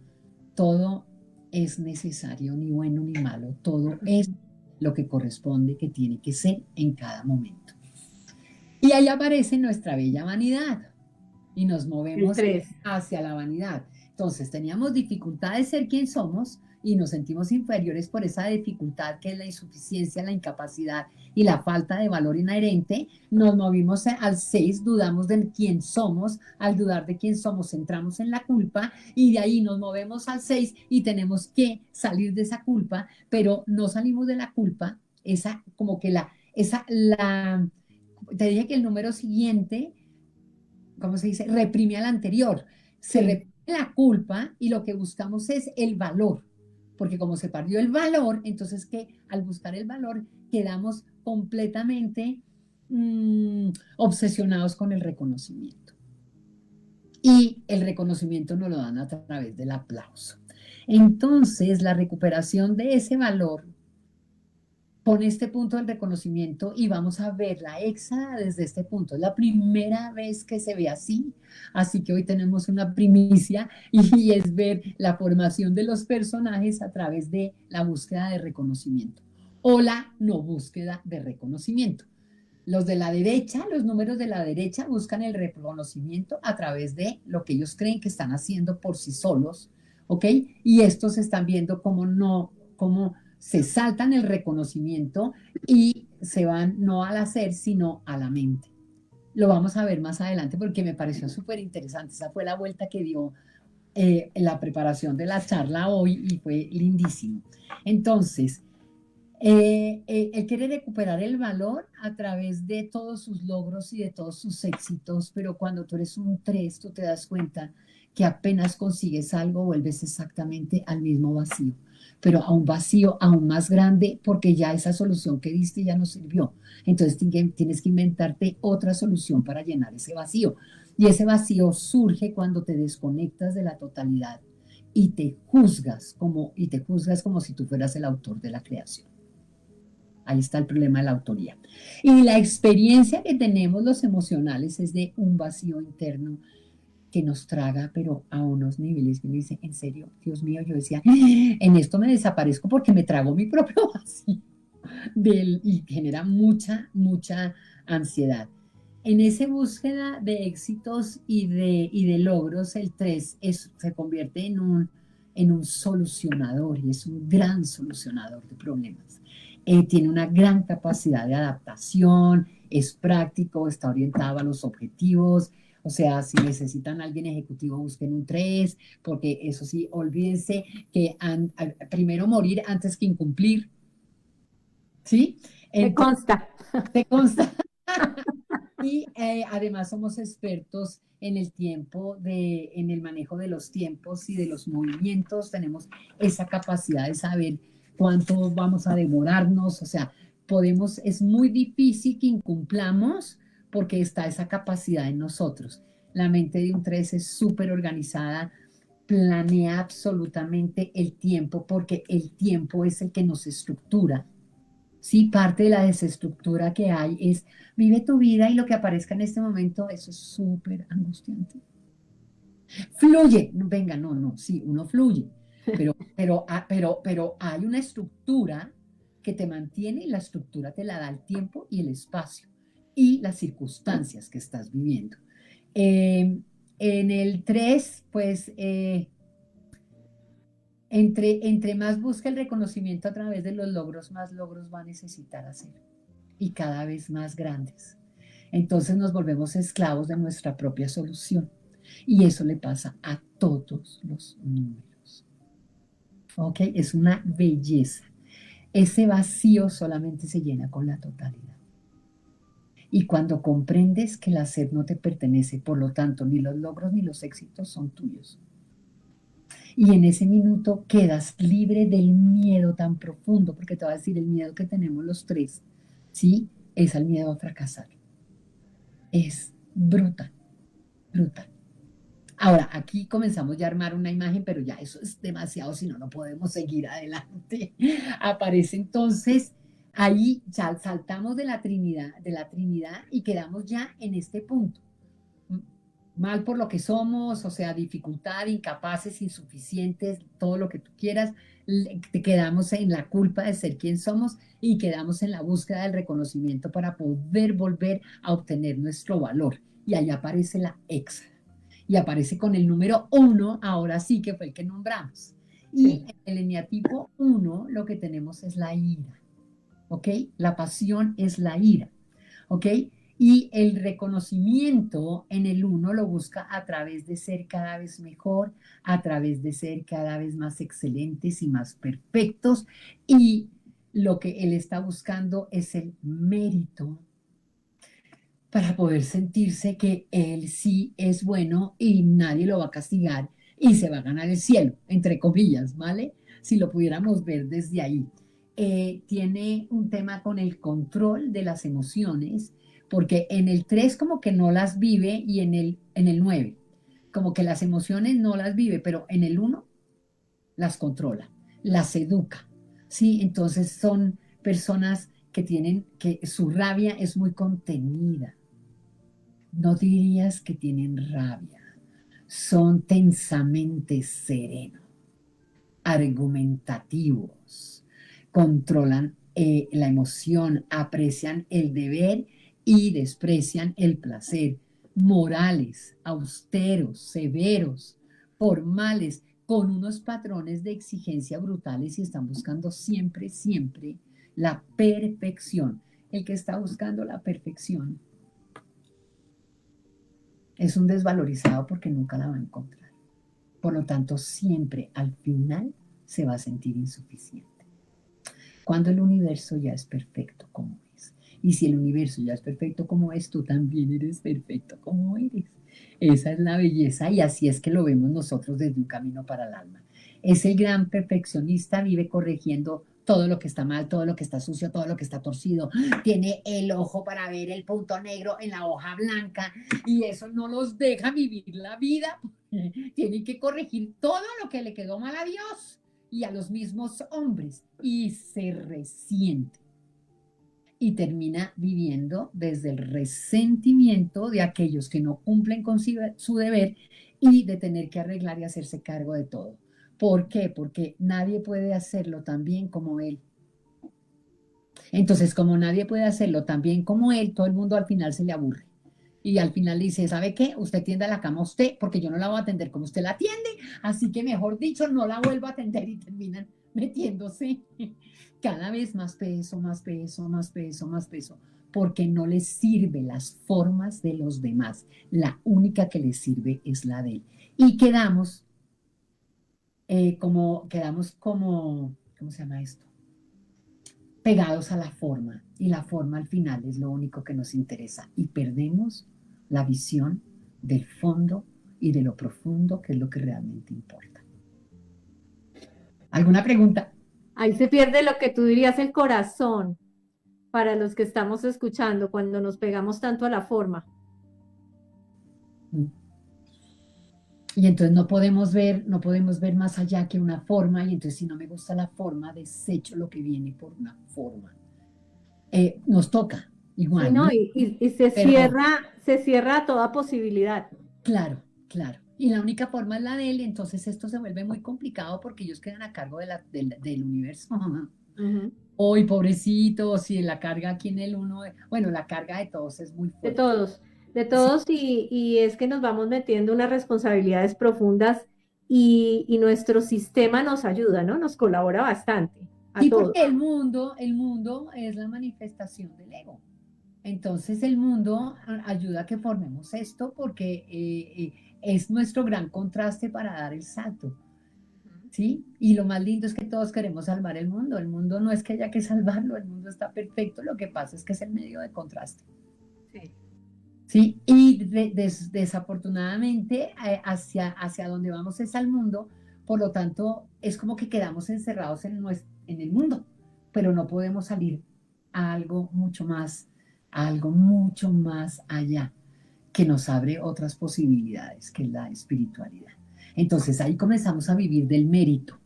Speaker 2: Todo es necesario, ni bueno ni malo, todo es lo que corresponde, que tiene que ser en cada momento. Y ahí aparece nuestra bella vanidad. y nos
Speaker 1: El
Speaker 2: movemos
Speaker 1: 3.
Speaker 2: hacia la vanidad. Entonces, teníamos dificultad de ser quien somos y nos sentimos inferiores por esa dificultad que es la insuficiencia, la incapacidad y la falta de valor inherente. Nos movimos al 6, dudamos de quién somos. Al dudar de quién somos, entramos en la culpa y de ahí nos movemos al 6 y tenemos que salir de esa culpa, pero no salimos de la culpa, esa como que te dije que el número siguiente, ¿cómo se dice? Reprime al anterior. Se
Speaker 1: Sí.
Speaker 2: reprime la culpa y lo que buscamos es el valor. Porque como se perdió el valor, entonces que al buscar el valor quedamos completamente obsesionados con el reconocimiento. Y el reconocimiento nos lo dan a través del aplauso. Entonces, la recuperación de ese valor pone este punto del reconocimiento y vamos a ver la Éxada desde este punto. Es la primera vez que se ve así que hoy tenemos una primicia y es ver la formación de los personajes a través de la búsqueda de reconocimiento o la no búsqueda de reconocimiento. Los de la derecha, los números de la derecha buscan el reconocimiento a través de lo que ellos creen que están haciendo por sí solos, ¿ok? Y estos están viendo cómo se saltan el reconocimiento y se van no al hacer, sino a la mente. Lo vamos a ver más adelante porque me pareció súper interesante. Esa fue la vuelta que dio en la preparación de la charla hoy y fue lindísimo. Entonces, él quiere recuperar el valor a través de todos sus logros y de todos sus éxitos, pero cuando tú eres un 3, tú te das cuenta que apenas consigues algo, vuelves exactamente al mismo vacío, pero a un vacío aún más grande porque ya esa solución que diste ya no sirvió. Entonces tienes que inventarte otra solución para llenar ese vacío. Y ese vacío surge cuando te desconectas de la totalidad y te juzgas como si tú fueras el autor de la creación. Ahí está el problema de la autoría. Y la experiencia que tenemos los emocionales es de un vacío interno que nos traga, pero a unos niveles que uno dice, en serio, Dios mío, yo decía, en esto me desaparezco porque me trago mi propio vacío y genera mucha ansiedad. En esa búsqueda de éxitos y de logros, el 3 se convierte en un solucionador y es un gran solucionador de problemas. Tiene una gran capacidad de adaptación, es práctico, está orientado a los objetivos. O sea, si necesitan a alguien ejecutivo, busquen un 3, porque eso sí, olvídense que primero morir antes que incumplir, ¿sí?
Speaker 1: Me
Speaker 2: Entonces,
Speaker 1: consta.
Speaker 2: te consta. Y además somos expertos en el tiempo, en el manejo de los tiempos y de los movimientos. Tenemos esa capacidad de saber cuánto vamos a demorarnos. O sea, es muy difícil que incumplamos porque está esa capacidad en nosotros. La mente de un 3 es súper organizada, planea absolutamente el tiempo porque el tiempo es el que nos estructura. Sí, parte de la desestructura que hay es vive tu vida y lo que aparezca en este momento, eso es súper angustiante. Fluye, no, venga, no, sí, uno fluye, pero hay una estructura que te mantiene y la estructura te la da el tiempo y el espacio y las circunstancias que estás viviendo. En el 3 pues entre más busca el reconocimiento a través de los logros, más logros va a necesitar hacer y cada vez más grandes. Entonces nos volvemos esclavos de nuestra propia solución y eso le pasa a todos los números. ¿Ok? Es una belleza. Ese vacío solamente se llena con la totalidad. Y cuando comprendes que el hacer no te pertenece, por lo tanto, ni los logros ni los éxitos son tuyos. Y en ese minuto quedas libre del miedo tan profundo, porque te voy a decir, el miedo que tenemos los 3, ¿sí? Es el miedo a fracasar. Es brutal, brutal. Ahora, aquí comenzamos ya a armar una imagen, pero ya eso es demasiado, si no, no podemos seguir adelante. Aparece entonces, ahí ya saltamos de la Trinidad y quedamos ya en este punto. Mal por lo que somos, o sea, dificultad, incapaces, insuficientes, todo lo que tú quieras, te quedamos en la culpa de ser quien somos y quedamos en la búsqueda del reconocimiento para poder volver a obtener nuestro valor. Y ahí aparece la Éxada. y aparece con el número 1, ahora sí que fue el que nombramos. Y
Speaker 1: Sí.
Speaker 2: en el eneatipo 1 lo que tenemos es la ira, ¿ok? La pasión es la ira, ¿ok? Y el reconocimiento en el 1 lo busca a través de ser cada vez mejor, a través de ser cada vez más excelentes y más perfectos. Y lo que él está buscando es el mérito para poder sentirse que él sí es bueno y nadie lo va a castigar y se va a ganar el cielo, entre comillas, ¿vale? Si lo pudiéramos ver desde ahí. Tiene un tema con el control de las emociones, porque en el 3 como que no las vive y en el 9 como que las emociones no las vive, pero en el 1 las controla, las educa, ¿sí? Entonces son personas que tienen, que su rabia es muy contenida, no dirías que tienen rabia, son tensamente serenos, argumentativos, controlan la emoción, aprecian el deber y desprecian el placer, morales, austeros, severos, formales, con unos patrones de exigencia brutales y están buscando siempre, siempre la perfección. El que está buscando la perfección es un desvalorizado porque nunca la va a encontrar. Por lo tanto, siempre al final se va a sentir insuficiente. Cuando el universo ya es perfecto como es. Y si el universo ya es perfecto como es, tú también eres perfecto como eres. Esa es la belleza y así es que lo vemos nosotros desde un camino para el alma. Es el gran perfeccionista, vive corrigiendo todo lo que está mal, todo lo que está sucio, todo lo que está torcido. Tiene el ojo para ver el punto negro en la hoja blanca y eso no los deja vivir la vida. Tienen que corregir todo lo que le quedó mal a Dios y a los mismos hombres y se resiente y termina viviendo desde el resentimiento de aquellos que no cumplen con su deber y de tener que arreglar y hacerse cargo de todo. ¿Por qué? Porque nadie puede hacerlo tan bien como él. Entonces, como nadie puede hacerlo tan bien como él, todo el mundo al final se le aburre. Y al final dice, ¿sabe qué? Usted tienda la cama a usted, porque yo no la voy a atender como usted la atiende, así que mejor dicho, no la vuelvo a atender y terminan metiéndose cada vez más peso, más peso, más peso, más peso, porque no les sirve las formas de los demás. La única que les sirve es la de él. Y quedamos como, ¿cómo se llama esto? Pegados a la forma y la forma al final es lo único que nos interesa y perdemos la visión del fondo y de lo profundo que es lo que realmente importa. ¿Alguna pregunta?
Speaker 1: Ahí se pierde lo que tú dirías el corazón para los que estamos escuchando cuando nos pegamos tanto a la forma.
Speaker 2: Y entonces no podemos ver más allá que una forma y entonces si no me gusta la forma, desecho lo que viene por una forma. Nos toca
Speaker 1: Sí,
Speaker 2: igual,
Speaker 1: ¿no?
Speaker 2: ¿no?
Speaker 1: Y se cierra toda posibilidad.
Speaker 2: Claro, claro. Y la única forma es la de él, entonces esto se vuelve muy complicado porque ellos quedan a cargo del universo.
Speaker 1: Ujú.
Speaker 2: Hoy, pobrecito, si la carga aquí en el uno, bueno, la carga de todos es muy
Speaker 1: De
Speaker 2: fuerte.
Speaker 1: todos, de
Speaker 2: Sí,
Speaker 1: todos, y es que nos vamos metiendo unas responsabilidades profundas y nuestro sistema nos ayuda, ¿no? Nos colabora bastante a
Speaker 2: sí,
Speaker 1: todos.
Speaker 2: porque el mundo es la manifestación del ego. Entonces el mundo ayuda a que formemos esto porque es nuestro gran contraste para dar el salto. ¿Sí? Y lo más lindo es que todos queremos salvar el mundo. El mundo no es que haya que salvarlo, el mundo está perfecto. Lo que pasa es que es el medio de contraste.
Speaker 1: Sí.
Speaker 2: ¿Sí? Y desafortunadamente hacia donde vamos es al mundo, por lo tanto es como que quedamos encerrados en el mundo, pero no podemos salir a algo mucho más allá, que nos abre otras posibilidades, que es la espiritualidad. Entonces ahí comenzamos a vivir del mérito.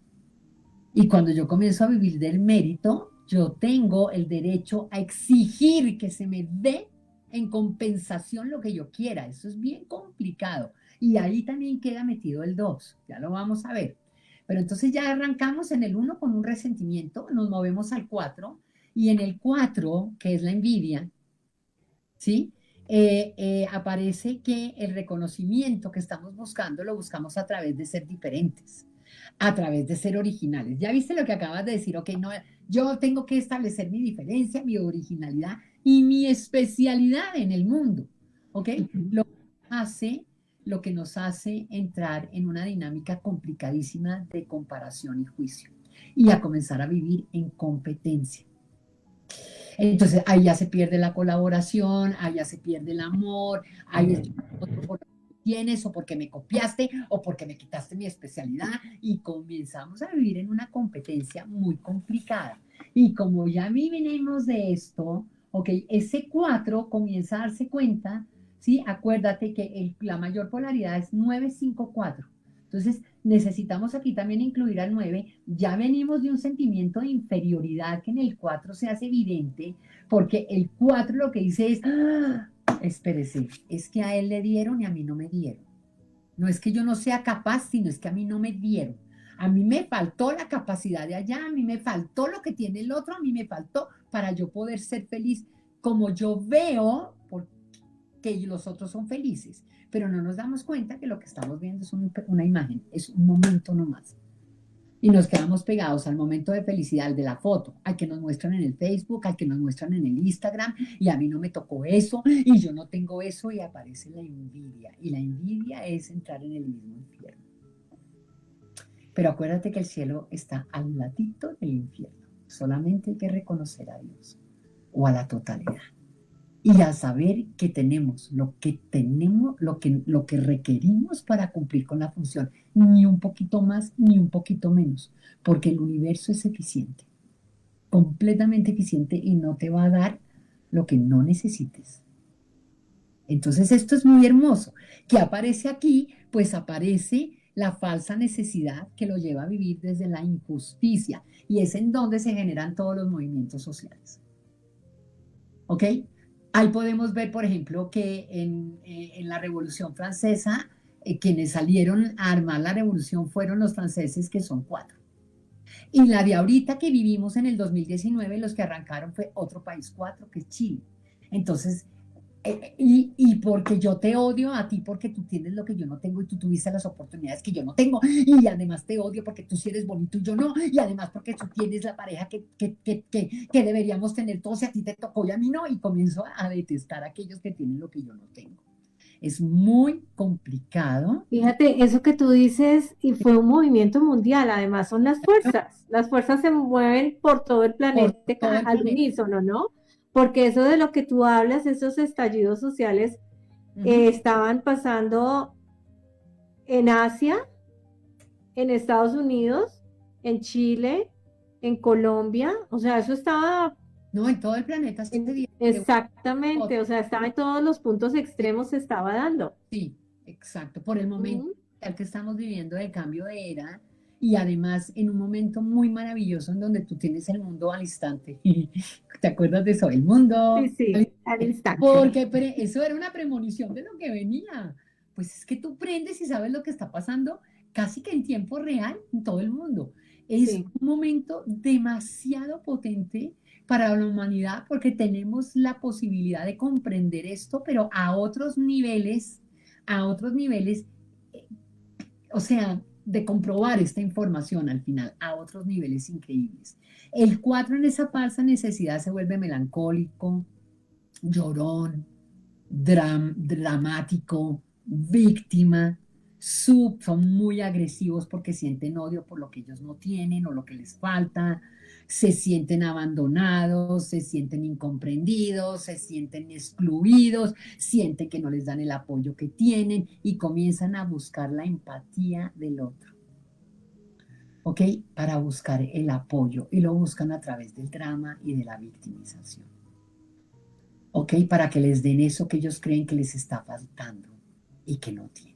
Speaker 2: Y cuando yo comienzo a vivir del mérito, yo tengo el derecho a exigir que se me dé en compensación lo que yo quiera. Eso es bien complicado. Y ahí también queda metido el 2. Ya lo vamos a ver. Pero entonces ya arrancamos en el 1 con un resentimiento, nos movemos al 4 y en el 4 que es la envidia, ¿sí? aparece que el reconocimiento que estamos buscando lo buscamos a través de ser diferentes, a través de ser originales. Ya viste lo que acabas de decir, ok, no, yo tengo que establecer mi diferencia, mi originalidad y mi especialidad en el mundo, ok,
Speaker 1: Ujú.
Speaker 2: lo que hace, lo que nos hace entrar en una dinámica complicadísima de comparación y juicio y a comenzar a vivir en competencia. Entonces ahí ya se pierde la colaboración, ahí ya se pierde el amor, ahí es otro por lo que tienes o porque me copiaste o porque me quitaste mi especialidad y comenzamos a vivir en una competencia muy complicada. Y como ya vivimos de esto, ok, ese 4 comienza a darse cuenta, ¿sí? Acuérdate que la mayor polaridad es 9-5-4. Entonces, necesitamos aquí también incluir al 9. Ya venimos de un sentimiento de inferioridad que en el 4 se hace evidente, porque el 4 lo que dice es, ¡ah! Espérese, es que a él le dieron y a mí no me dieron. No es que yo no sea capaz, sino es que a mí no me dieron. A mí me faltó la capacidad de allá, a mí me faltó lo que tiene el otro, a mí me faltó para yo poder ser feliz como yo veo, que los otros son felices, pero no nos damos cuenta que lo que estamos viendo es una imagen, es un momento nomás. Y nos quedamos pegados al momento de felicidad, al de la foto, al que nos muestran en el Facebook, al que nos muestran en el Instagram, y a mí no me tocó eso, y yo no tengo eso, y aparece la envidia. Y la envidia es entrar en el mismo infierno. Pero acuérdate que el cielo está al ladito del infierno. Solamente hay que reconocer a Dios o a la totalidad. Y a saber que tenemos, lo que requerimos para cumplir con la función, ni un poquito más, ni un poquito menos, porque el universo es eficiente, completamente eficiente y no te va a dar lo que no necesites. Entonces esto es muy hermoso. ¿Qué aparece aquí? Pues aparece la falsa necesidad que lo lleva a vivir desde la injusticia y es en donde se generan todos los movimientos sociales. ¿Ok? Ahí podemos ver, por ejemplo, que en la Revolución Francesa, quienes salieron a armar la revolución fueron los franceses, que son 4. Y la de ahorita que vivimos en el 2019, los que arrancaron fue otro país 4, que es Chile. Entonces, y porque yo te odio a ti porque tú tienes lo que yo no tengo y tú tuviste las oportunidades que yo no tengo y además te odio porque tú sí eres bonito y yo no y además porque tú tienes la pareja que deberíamos tener todos y a ti te tocó y a mí no y comienzo a detestar a aquellos que tienen lo que yo no tengo. Es muy complicado.
Speaker 1: Fíjate, eso que tú dices, y fue un movimiento mundial, además son las fuerzas se mueven por todo el
Speaker 2: Por
Speaker 1: planeta
Speaker 2: todo el
Speaker 1: al
Speaker 2: planeta.
Speaker 1: unísono, ¿no? Porque eso de lo que tú hablas, esos estallidos sociales,
Speaker 2: Uh -huh.
Speaker 1: estaban pasando en Asia, en Estados Unidos, en Chile, en Colombia, o sea, eso estaba
Speaker 2: No, en todo el planeta se dio de
Speaker 1: exactamente, o sea, estaba en todos los puntos extremos, se estaba dando.
Speaker 2: sí, exacto. Por el momento
Speaker 1: Ujú.
Speaker 2: que estamos viviendo de cambio de era y además en un momento muy maravilloso en donde tú tienes el mundo al instante. ¿Te acuerdas de eso? El
Speaker 1: Sí,
Speaker 2: mundo al
Speaker 1: sí, al
Speaker 2: instante.
Speaker 1: instante.
Speaker 2: Porque eso era una premonición de lo que venía. Pues es que tú prendes y sabes lo que está pasando casi que en tiempo real en todo el mundo. Es
Speaker 1: Sí.
Speaker 2: un momento demasiado potente para la humanidad porque tenemos la posibilidad de comprender esto, pero a otros niveles, eh, o sea, de comprobar esta información al final, a otros niveles increíbles. El 4 en esa falsa necesidad se vuelve melancólico, llorón, dramático, víctima, son muy agresivos porque sienten odio por lo que ellos no tienen o lo que les falta, se sienten abandonados, se sienten incomprendidos, se sienten excluidos, sienten que no les dan el apoyo que tienen y comienzan a buscar la empatía del otro. ¿Ok? Para buscar el apoyo y lo buscan a través del drama y de la victimización. ¿Ok? Para que les den eso que ellos creen que les está faltando y que no tienen.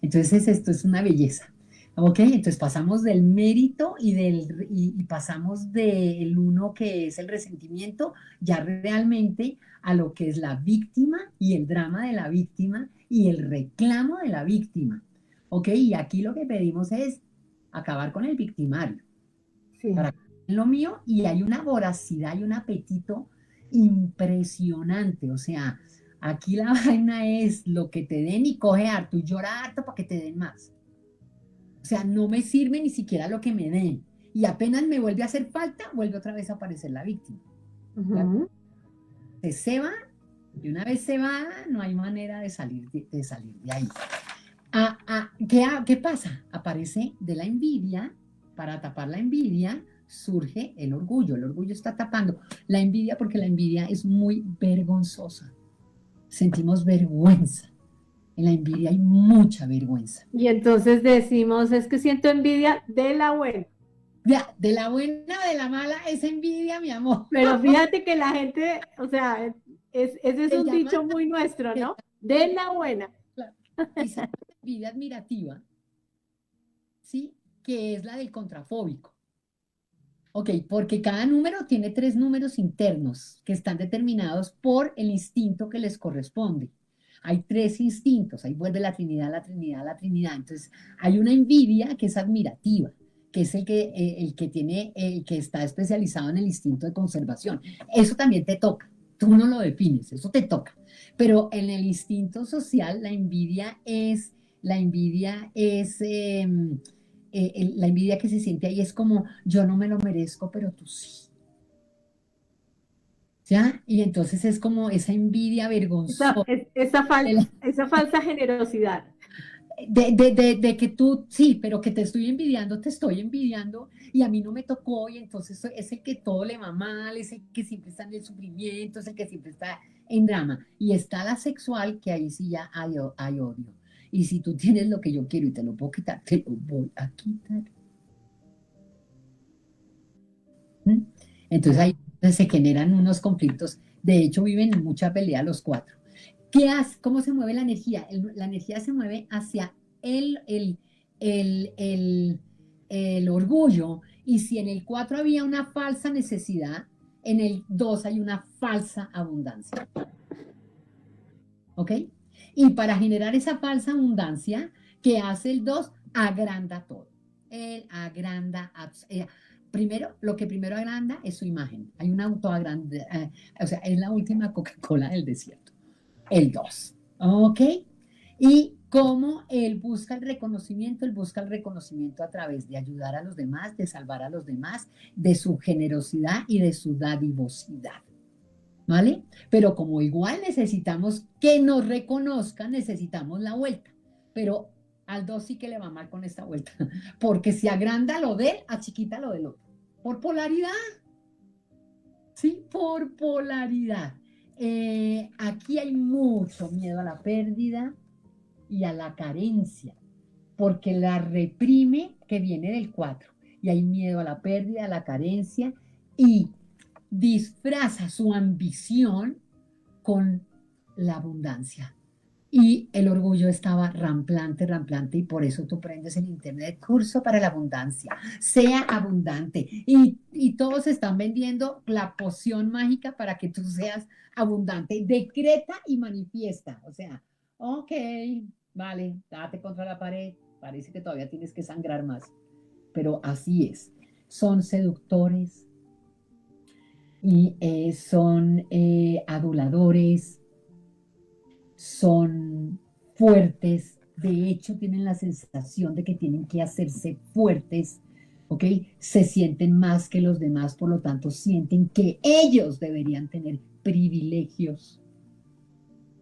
Speaker 2: Entonces, esto es una belleza. ¿Ok? Entonces pasamos del mérito y pasamos del uno que es el resentimiento, ya realmente a lo que es la víctima y el drama de la víctima y el reclamo de la víctima. ¿Ok? Y aquí lo que pedimos es acabar con el victimario
Speaker 1: Sí.
Speaker 2: para lo mío y hay una voracidad y un apetito impresionante, o sea, Aquí la vaina es lo que te den y coge harto y llora harto para que te den más. O sea, no me sirve ni siquiera lo que me den. Y apenas me vuelve a hacer falta, vuelve otra vez a aparecer la víctima. ¿Claro?
Speaker 1: Ujú.
Speaker 2: Se va, y una vez se va, no hay manera de salir de ahí. ¿Qué pasa? Aparece de la envidia, para tapar la envidia, surge el orgullo. El orgullo está tapando la envidia porque la envidia es muy vergonzosa. Sentimos vergüenza. En la envidia hay mucha vergüenza.
Speaker 1: Y entonces decimos, es que siento envidia de la buena.
Speaker 2: De la buena o de la mala es envidia, mi amor.
Speaker 1: Pero fíjate que la gente, o sea, ese es
Speaker 2: Se
Speaker 1: un
Speaker 2: llama,
Speaker 1: dicho muy nuestro,
Speaker 2: se
Speaker 1: ¿no? De la buena.
Speaker 2: llama- y se llama envidia admirativa, ¿sí? Que es la del contrafóbico. Ok, porque cada número tiene tres números internos que están determinados por el instinto que les corresponde. Hay tres instintos, ahí vuelve la Trinidad, la Trinidad, la Trinidad. Entonces, hay una envidia que es admirativa, que es el que tiene, el que está especializado en el instinto de conservación. Eso también te toca, tú no lo defines, eso te toca. Pero en el instinto social, la envidia que se siente ahí es como, yo no me lo merezco, pero tú sí. ¿Ya? Y entonces es como esa envidia vergonzosa
Speaker 1: Esa falsa generosidad.
Speaker 2: de que tú, sí, pero que te estoy envidiando y a mí no me tocó y entonces es el que todo le va mal, es el que siempre está en el sufrimiento, es el que siempre está en drama. Y está la sexual, que ahí sí ya hay odio. Y si tú tienes lo que yo quiero y te lo puedo quitar, te lo voy a quitar. ¿Mm? Entonces ahí se generan unos conflictos. De hecho, viven en mucha pelea los cuatro. ¿Qué hace? ¿Cómo se mueve la energía? La energía se mueve hacia el, el, el, el, el orgullo. Y si en el 4 había una falsa necesidad, en el 2 hay una falsa abundancia. ¿Ok? Y para generar esa falsa abundancia, ¿qué hace el 2? Agranda todo. Él agranda, primero, lo que primero agranda es su imagen. Hay un autoagranda, o sea, es la última Coca-Cola del desierto. El 2. ¿Ok? Y cómo él busca el reconocimiento a través de ayudar a los demás, de salvar a los demás, de su generosidad y de su dadivosidad. ¿Vale? Pero como igual necesitamos que nos reconozcan, necesitamos la vuelta. Pero al 2 sí que le va mal con esta vuelta, porque si agranda lo de él, achiquita lo del otro. Por polaridad, ¿sí? Por polaridad. Aquí hay mucho miedo a la pérdida y a la carencia, porque la reprime que viene del 4. Y hay miedo a la pérdida, a la carencia, y disfraza su ambición con la abundancia. Y el orgullo estaba ramplante, ramplante, y por eso tú prendes en internet curso para la abundancia. Sea abundante. Y todos están vendiendo la poción mágica para que tú seas abundante. Decreta y manifiesta. O sea, ok, vale, date contra la pared. Parece que todavía tienes que sangrar más. Pero así es. Son seductores y son aduladores, son fuertes, de hecho tienen la sensación de que tienen que hacerse fuertes, ¿ok? Se sienten más que los demás, por lo tanto sienten que ellos deberían tener privilegios,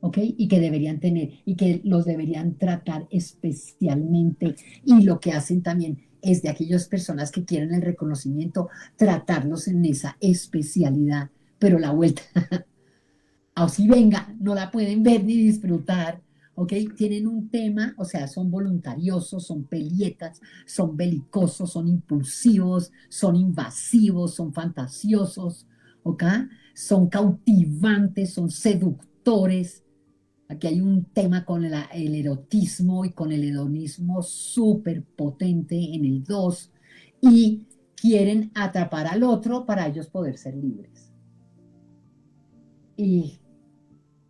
Speaker 2: ¿ok? Y que deberían tener, y que los deberían tratar especialmente. Y lo que hacen también es de aquellas personas que quieren el reconocimiento, tratarlos en esa especialidad, pero la vuelta así venga, no la pueden ver ni disfrutar, ¿ok? Tienen un tema, o sea, son voluntariosos, son pelietas, son belicosos, son impulsivos, son invasivos, son fantasiosos, ¿ok? Son cautivantes, son seductores. Aquí hay un tema con el erotismo y con el hedonismo súper potente en el 2 y quieren atrapar al otro para ellos poder ser libres. Y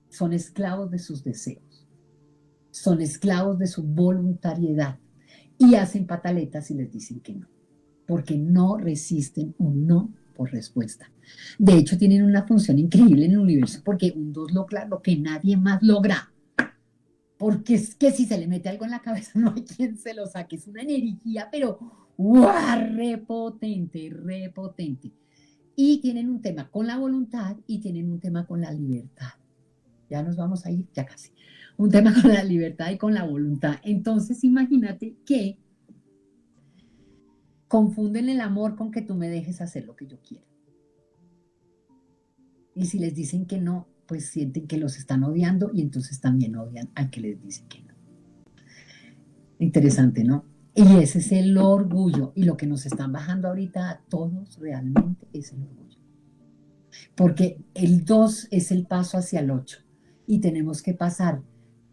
Speaker 2: son esclavos de sus deseos, son esclavos de su voluntariedad y hacen pataletas y les dicen que no, porque no resisten un no por respuesta. De hecho, tienen una función increíble en el universo porque un 2 logra lo que nadie más logra. Porque es que si se le mete algo en la cabeza no hay quien se lo saque. Es una energía, pero ¡guau! Repotente, repotente. Y tienen un tema con la voluntad y tienen un tema con la libertad. Ya nos vamos a ir, ya casi. Un tema con la libertad y con la voluntad. Entonces, imagínate que confunden el amor con que tú me dejes hacer lo que yo quiero. Y si les dicen que no, pues sienten que los están odiando y entonces también odian al que les dice que no. Interesante, ¿no? Y ese es el orgullo. Y lo que nos están bajando ahorita a todos realmente es el orgullo. Porque el 2 es el paso hacia el 8. Y tenemos que pasar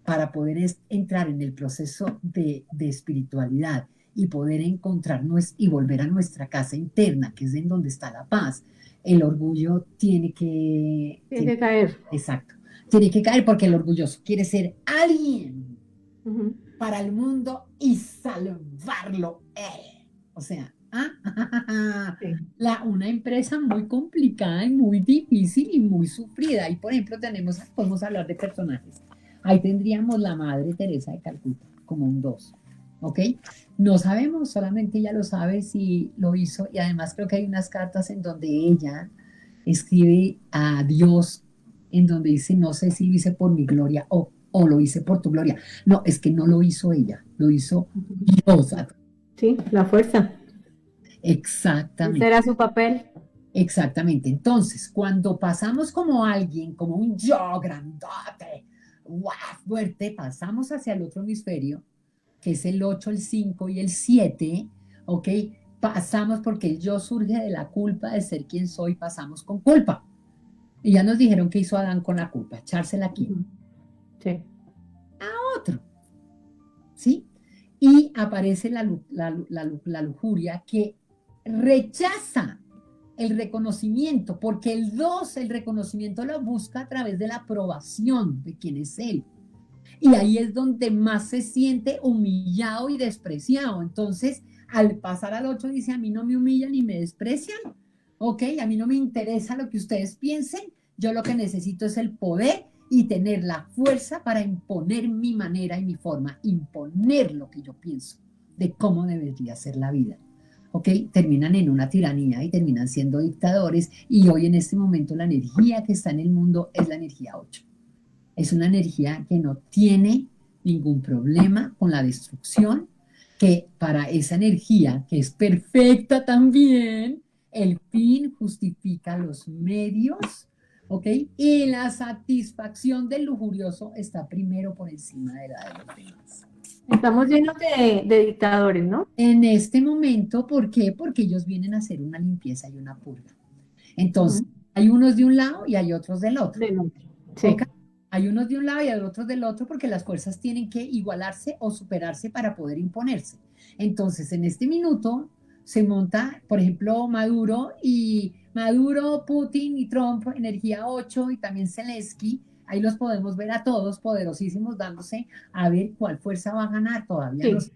Speaker 2: para poder entrar en el proceso de espiritualidad y poder encontrarnos y volver a nuestra casa interna, que es en donde está la paz. El orgullo tiene que
Speaker 1: caer.
Speaker 2: Exacto. Tiene que caer porque el orgulloso quiere ser alguien para el mundo y salvarlo él. O sea, sí. Una empresa muy complicada y muy difícil y muy sufrida. Y por ejemplo, podemos hablar de personajes. Ahí tendríamos la Madre Teresa de Calcuta como un 2. ¿Ok? No sabemos, solamente ella lo sabe si lo hizo. Y además creo que hay unas cartas en donde ella escribe a Dios, en donde dice, no sé si lo hice por mi gloria o lo hice por tu gloria. No, es que no lo hizo ella, lo hizo Dios.
Speaker 1: Sí, la fuerza.
Speaker 2: Exactamente.
Speaker 1: Ese era su papel.
Speaker 2: Exactamente. Entonces, cuando pasamos como alguien, como un yo grandote, ¡guau! Fuerte, pasamos hacia el otro hemisferio, que es el 8, el 5 y el 7, ¿ok? Pasamos porque el yo surge de la culpa de ser quien soy, pasamos con culpa. Y ya nos dijeron que hizo Adán con la culpa, echársela aquí.
Speaker 1: Sí.
Speaker 2: A otro. ¿Sí? Y aparece la lujuria que rechaza el reconocimiento, porque el 2, el reconocimiento lo busca a través de la aprobación de quién es él. Y ahí es donde más se siente humillado y despreciado. Entonces, al pasar al 8 dice, a mí no me humillan ni me desprecian, ¿ok? A mí no me interesa lo que ustedes piensen, yo lo que necesito es el poder y tener la fuerza para imponer mi manera y mi forma, imponer lo que yo pienso de cómo debería ser la vida. ¿Ok? Terminan en una tiranía y terminan siendo dictadores y hoy en este momento la energía que está en el mundo es la energía 8. Es una energía que no tiene ningún problema con la destrucción, que para esa energía, que es perfecta también, el fin justifica los medios, ¿ok? Y la satisfacción del lujurioso está primero por encima de la de los demás.
Speaker 1: Estamos llenos de dictadores, ¿no?
Speaker 2: En este momento, ¿por qué? Porque ellos vienen a hacer una limpieza y una purga. Entonces, hay unos de un lado y hay otros del otro.
Speaker 1: Del otro, sí.
Speaker 2: ¿Okay? Hay unos de un lado y hay otros del otro porque las fuerzas tienen que igualarse o superarse para poder imponerse. Entonces, en este minuto se monta, por ejemplo, Maduro, Putin y Trump, energía 8 y también Zelensky. Ahí los podemos ver a todos poderosísimos dándose a ver cuál fuerza va a ganar. Todavía no
Speaker 1: sí,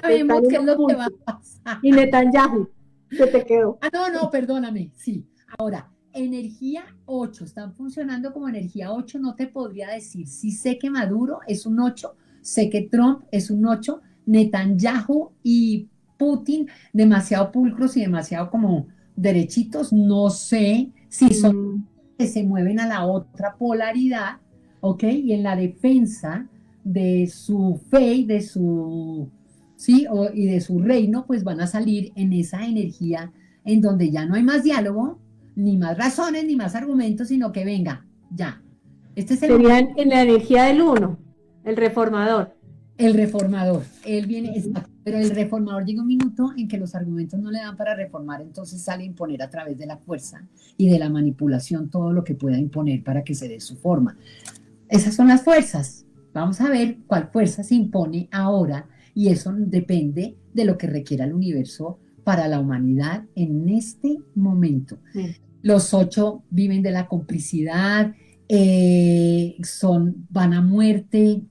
Speaker 2: sabemos qué es lo que va a pasar.
Speaker 1: Y Netanyahu, se te quedó.
Speaker 2: No, perdóname, sí. Ahora, energía 8, están funcionando como energía 8, no te podría decir. Sí sé que Maduro es un 8, sé que Trump es un 8, Netanyahu y Putin demasiado pulcros y demasiado como derechitos, no sé si son que se mueven a la otra polaridad, ¿ok? Y en la defensa de su fe y de su, ¿sí? Y de su reino, pues van a salir en esa energía en donde ya no hay más diálogo, ni más razones, ni más argumentos, sino que venga, ya. Este es
Speaker 1: Serían en la energía del 1, el reformador.
Speaker 2: El reformador, él viene, pero el reformador llega un minuto en que los argumentos no le dan para reformar, entonces sale a imponer a través de la fuerza y de la manipulación todo lo que pueda imponer para que se dé su forma. Esas son las fuerzas. Vamos a ver cuál fuerza se impone ahora y eso depende de lo que requiera el universo para la humanidad en este momento. Sí. Los 8 viven de la complicidad, van a muerte,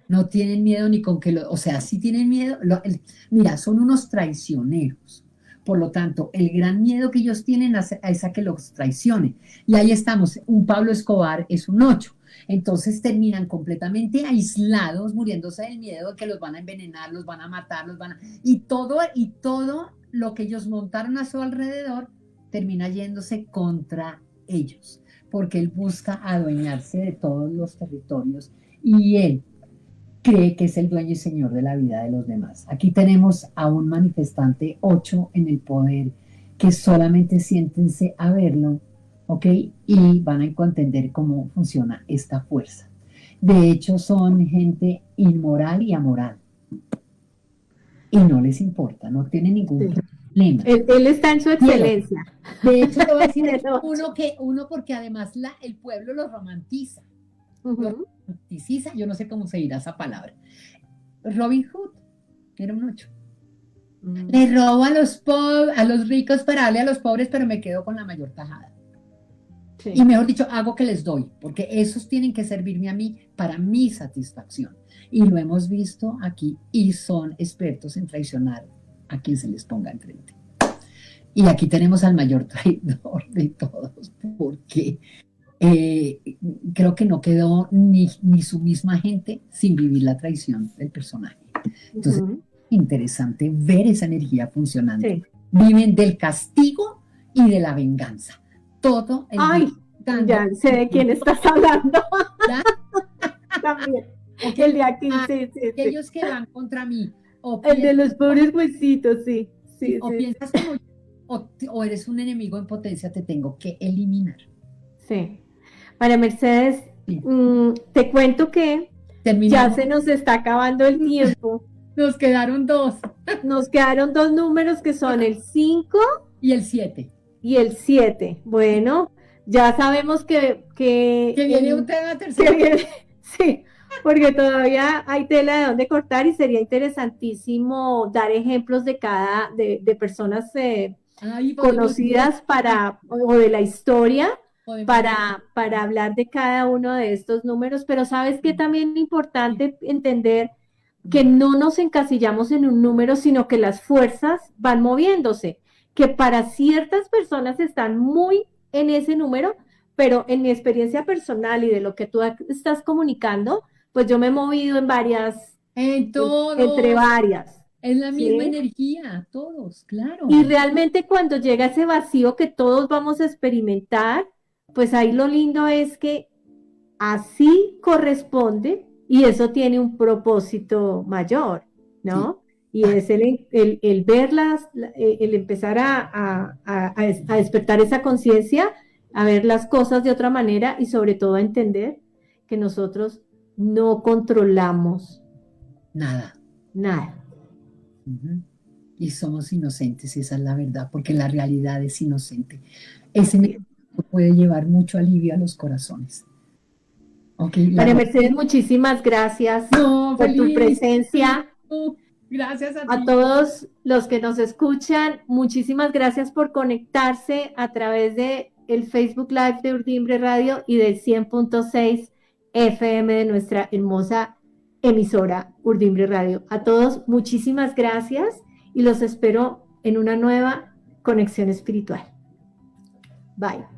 Speaker 2: No tienen miedo ni con que o sea, sí tienen miedo. Mira, son unos traicioneros. Por lo tanto, el gran miedo que ellos tienen es a que los traicionen. Y ahí estamos, un Pablo Escobar es un 8. Entonces terminan completamente aislados, muriéndose del miedo de que los van a envenenar, los van a matar, y todo lo que ellos montaron a su alrededor termina yéndose contra ellos, porque él busca adueñarse de todos los territorios y él cree que es el dueño y señor de la vida de los demás. Aquí tenemos a un manifestante 8 en el poder que solamente siéntense a verlo, ¿ok? Y van a entender cómo funciona esta fuerza. De hecho, son gente inmoral y amoral. Y no les importa, no tienen ningún problema.
Speaker 1: Él está en su excelencia.
Speaker 2: De hecho, te voy a decir uno porque además el pueblo lo romantiza. Lo romanticiza, yo no sé cómo se dirá esa palabra. Robin Hood era un 8. Le robo a los ricos para darle a los pobres, pero me quedo con la mayor tajada. Sí. Y mejor dicho, hago que les doy, porque esos tienen que servirme a mí para mi satisfacción. Y lo hemos visto aquí y son expertos en traicionar a quien se les ponga enfrente. Y aquí tenemos al mayor traidor de todos, porque creo que no quedó ni su misma gente sin vivir la traición del personaje. Entonces, interesante ver esa energía funcionando. Sí. Viven del castigo y de la venganza. Todo el
Speaker 1: ya sé de quién estás hablando. También. Okay. El de aquí, sí.
Speaker 2: Aquellos que van contra mí.
Speaker 1: El de los pobres huesitos, sí.
Speaker 2: O piensas como yo, o eres un enemigo en potencia, te tengo que eliminar.
Speaker 1: Sí. María Mercedes, te cuento que ya se nos está acabando el tiempo.
Speaker 2: Nos quedaron 2.
Speaker 1: Nos quedaron 2 números que son el 5
Speaker 2: y el 7.
Speaker 1: Y el 7. Bueno, ya sabemos que
Speaker 2: viene un tema tercero.
Speaker 1: Sí, porque todavía hay tela de dónde cortar y sería interesantísimo dar ejemplos de de personas conocidas o de la historia para hablar de cada uno de estos números, pero sabes que también es importante entender que no nos encasillamos en un número, sino que las fuerzas van moviéndose, que para ciertas personas están muy en ese número, pero en mi experiencia personal y de lo que tú estás comunicando, pues yo me he movido en varias, entre varias.
Speaker 2: Es la misma energía, todos, claro.
Speaker 1: Y realmente cuando llega ese vacío que todos vamos a experimentar, pues ahí lo lindo es que así corresponde y eso tiene un propósito mayor, ¿no? Sí. Y es el verlas, el empezar a despertar esa conciencia, a ver las cosas de otra manera y sobre todo a entender que nosotros no controlamos
Speaker 2: nada. Y somos inocentes, esa es la verdad, porque la realidad es inocente. Ese mensaje puede llevar mucho alivio a los corazones.
Speaker 1: María Mercedes, muchísimas gracias por tu presencia.
Speaker 2: Gracias a ti.
Speaker 1: A todos los que nos escuchan, muchísimas gracias por conectarse a través de el Facebook Live de Urdimbre Radio y del 100.6 FM de nuestra hermosa emisora Urdimbre Radio. A todos, muchísimas gracias y los espero en una nueva conexión espiritual. Bye.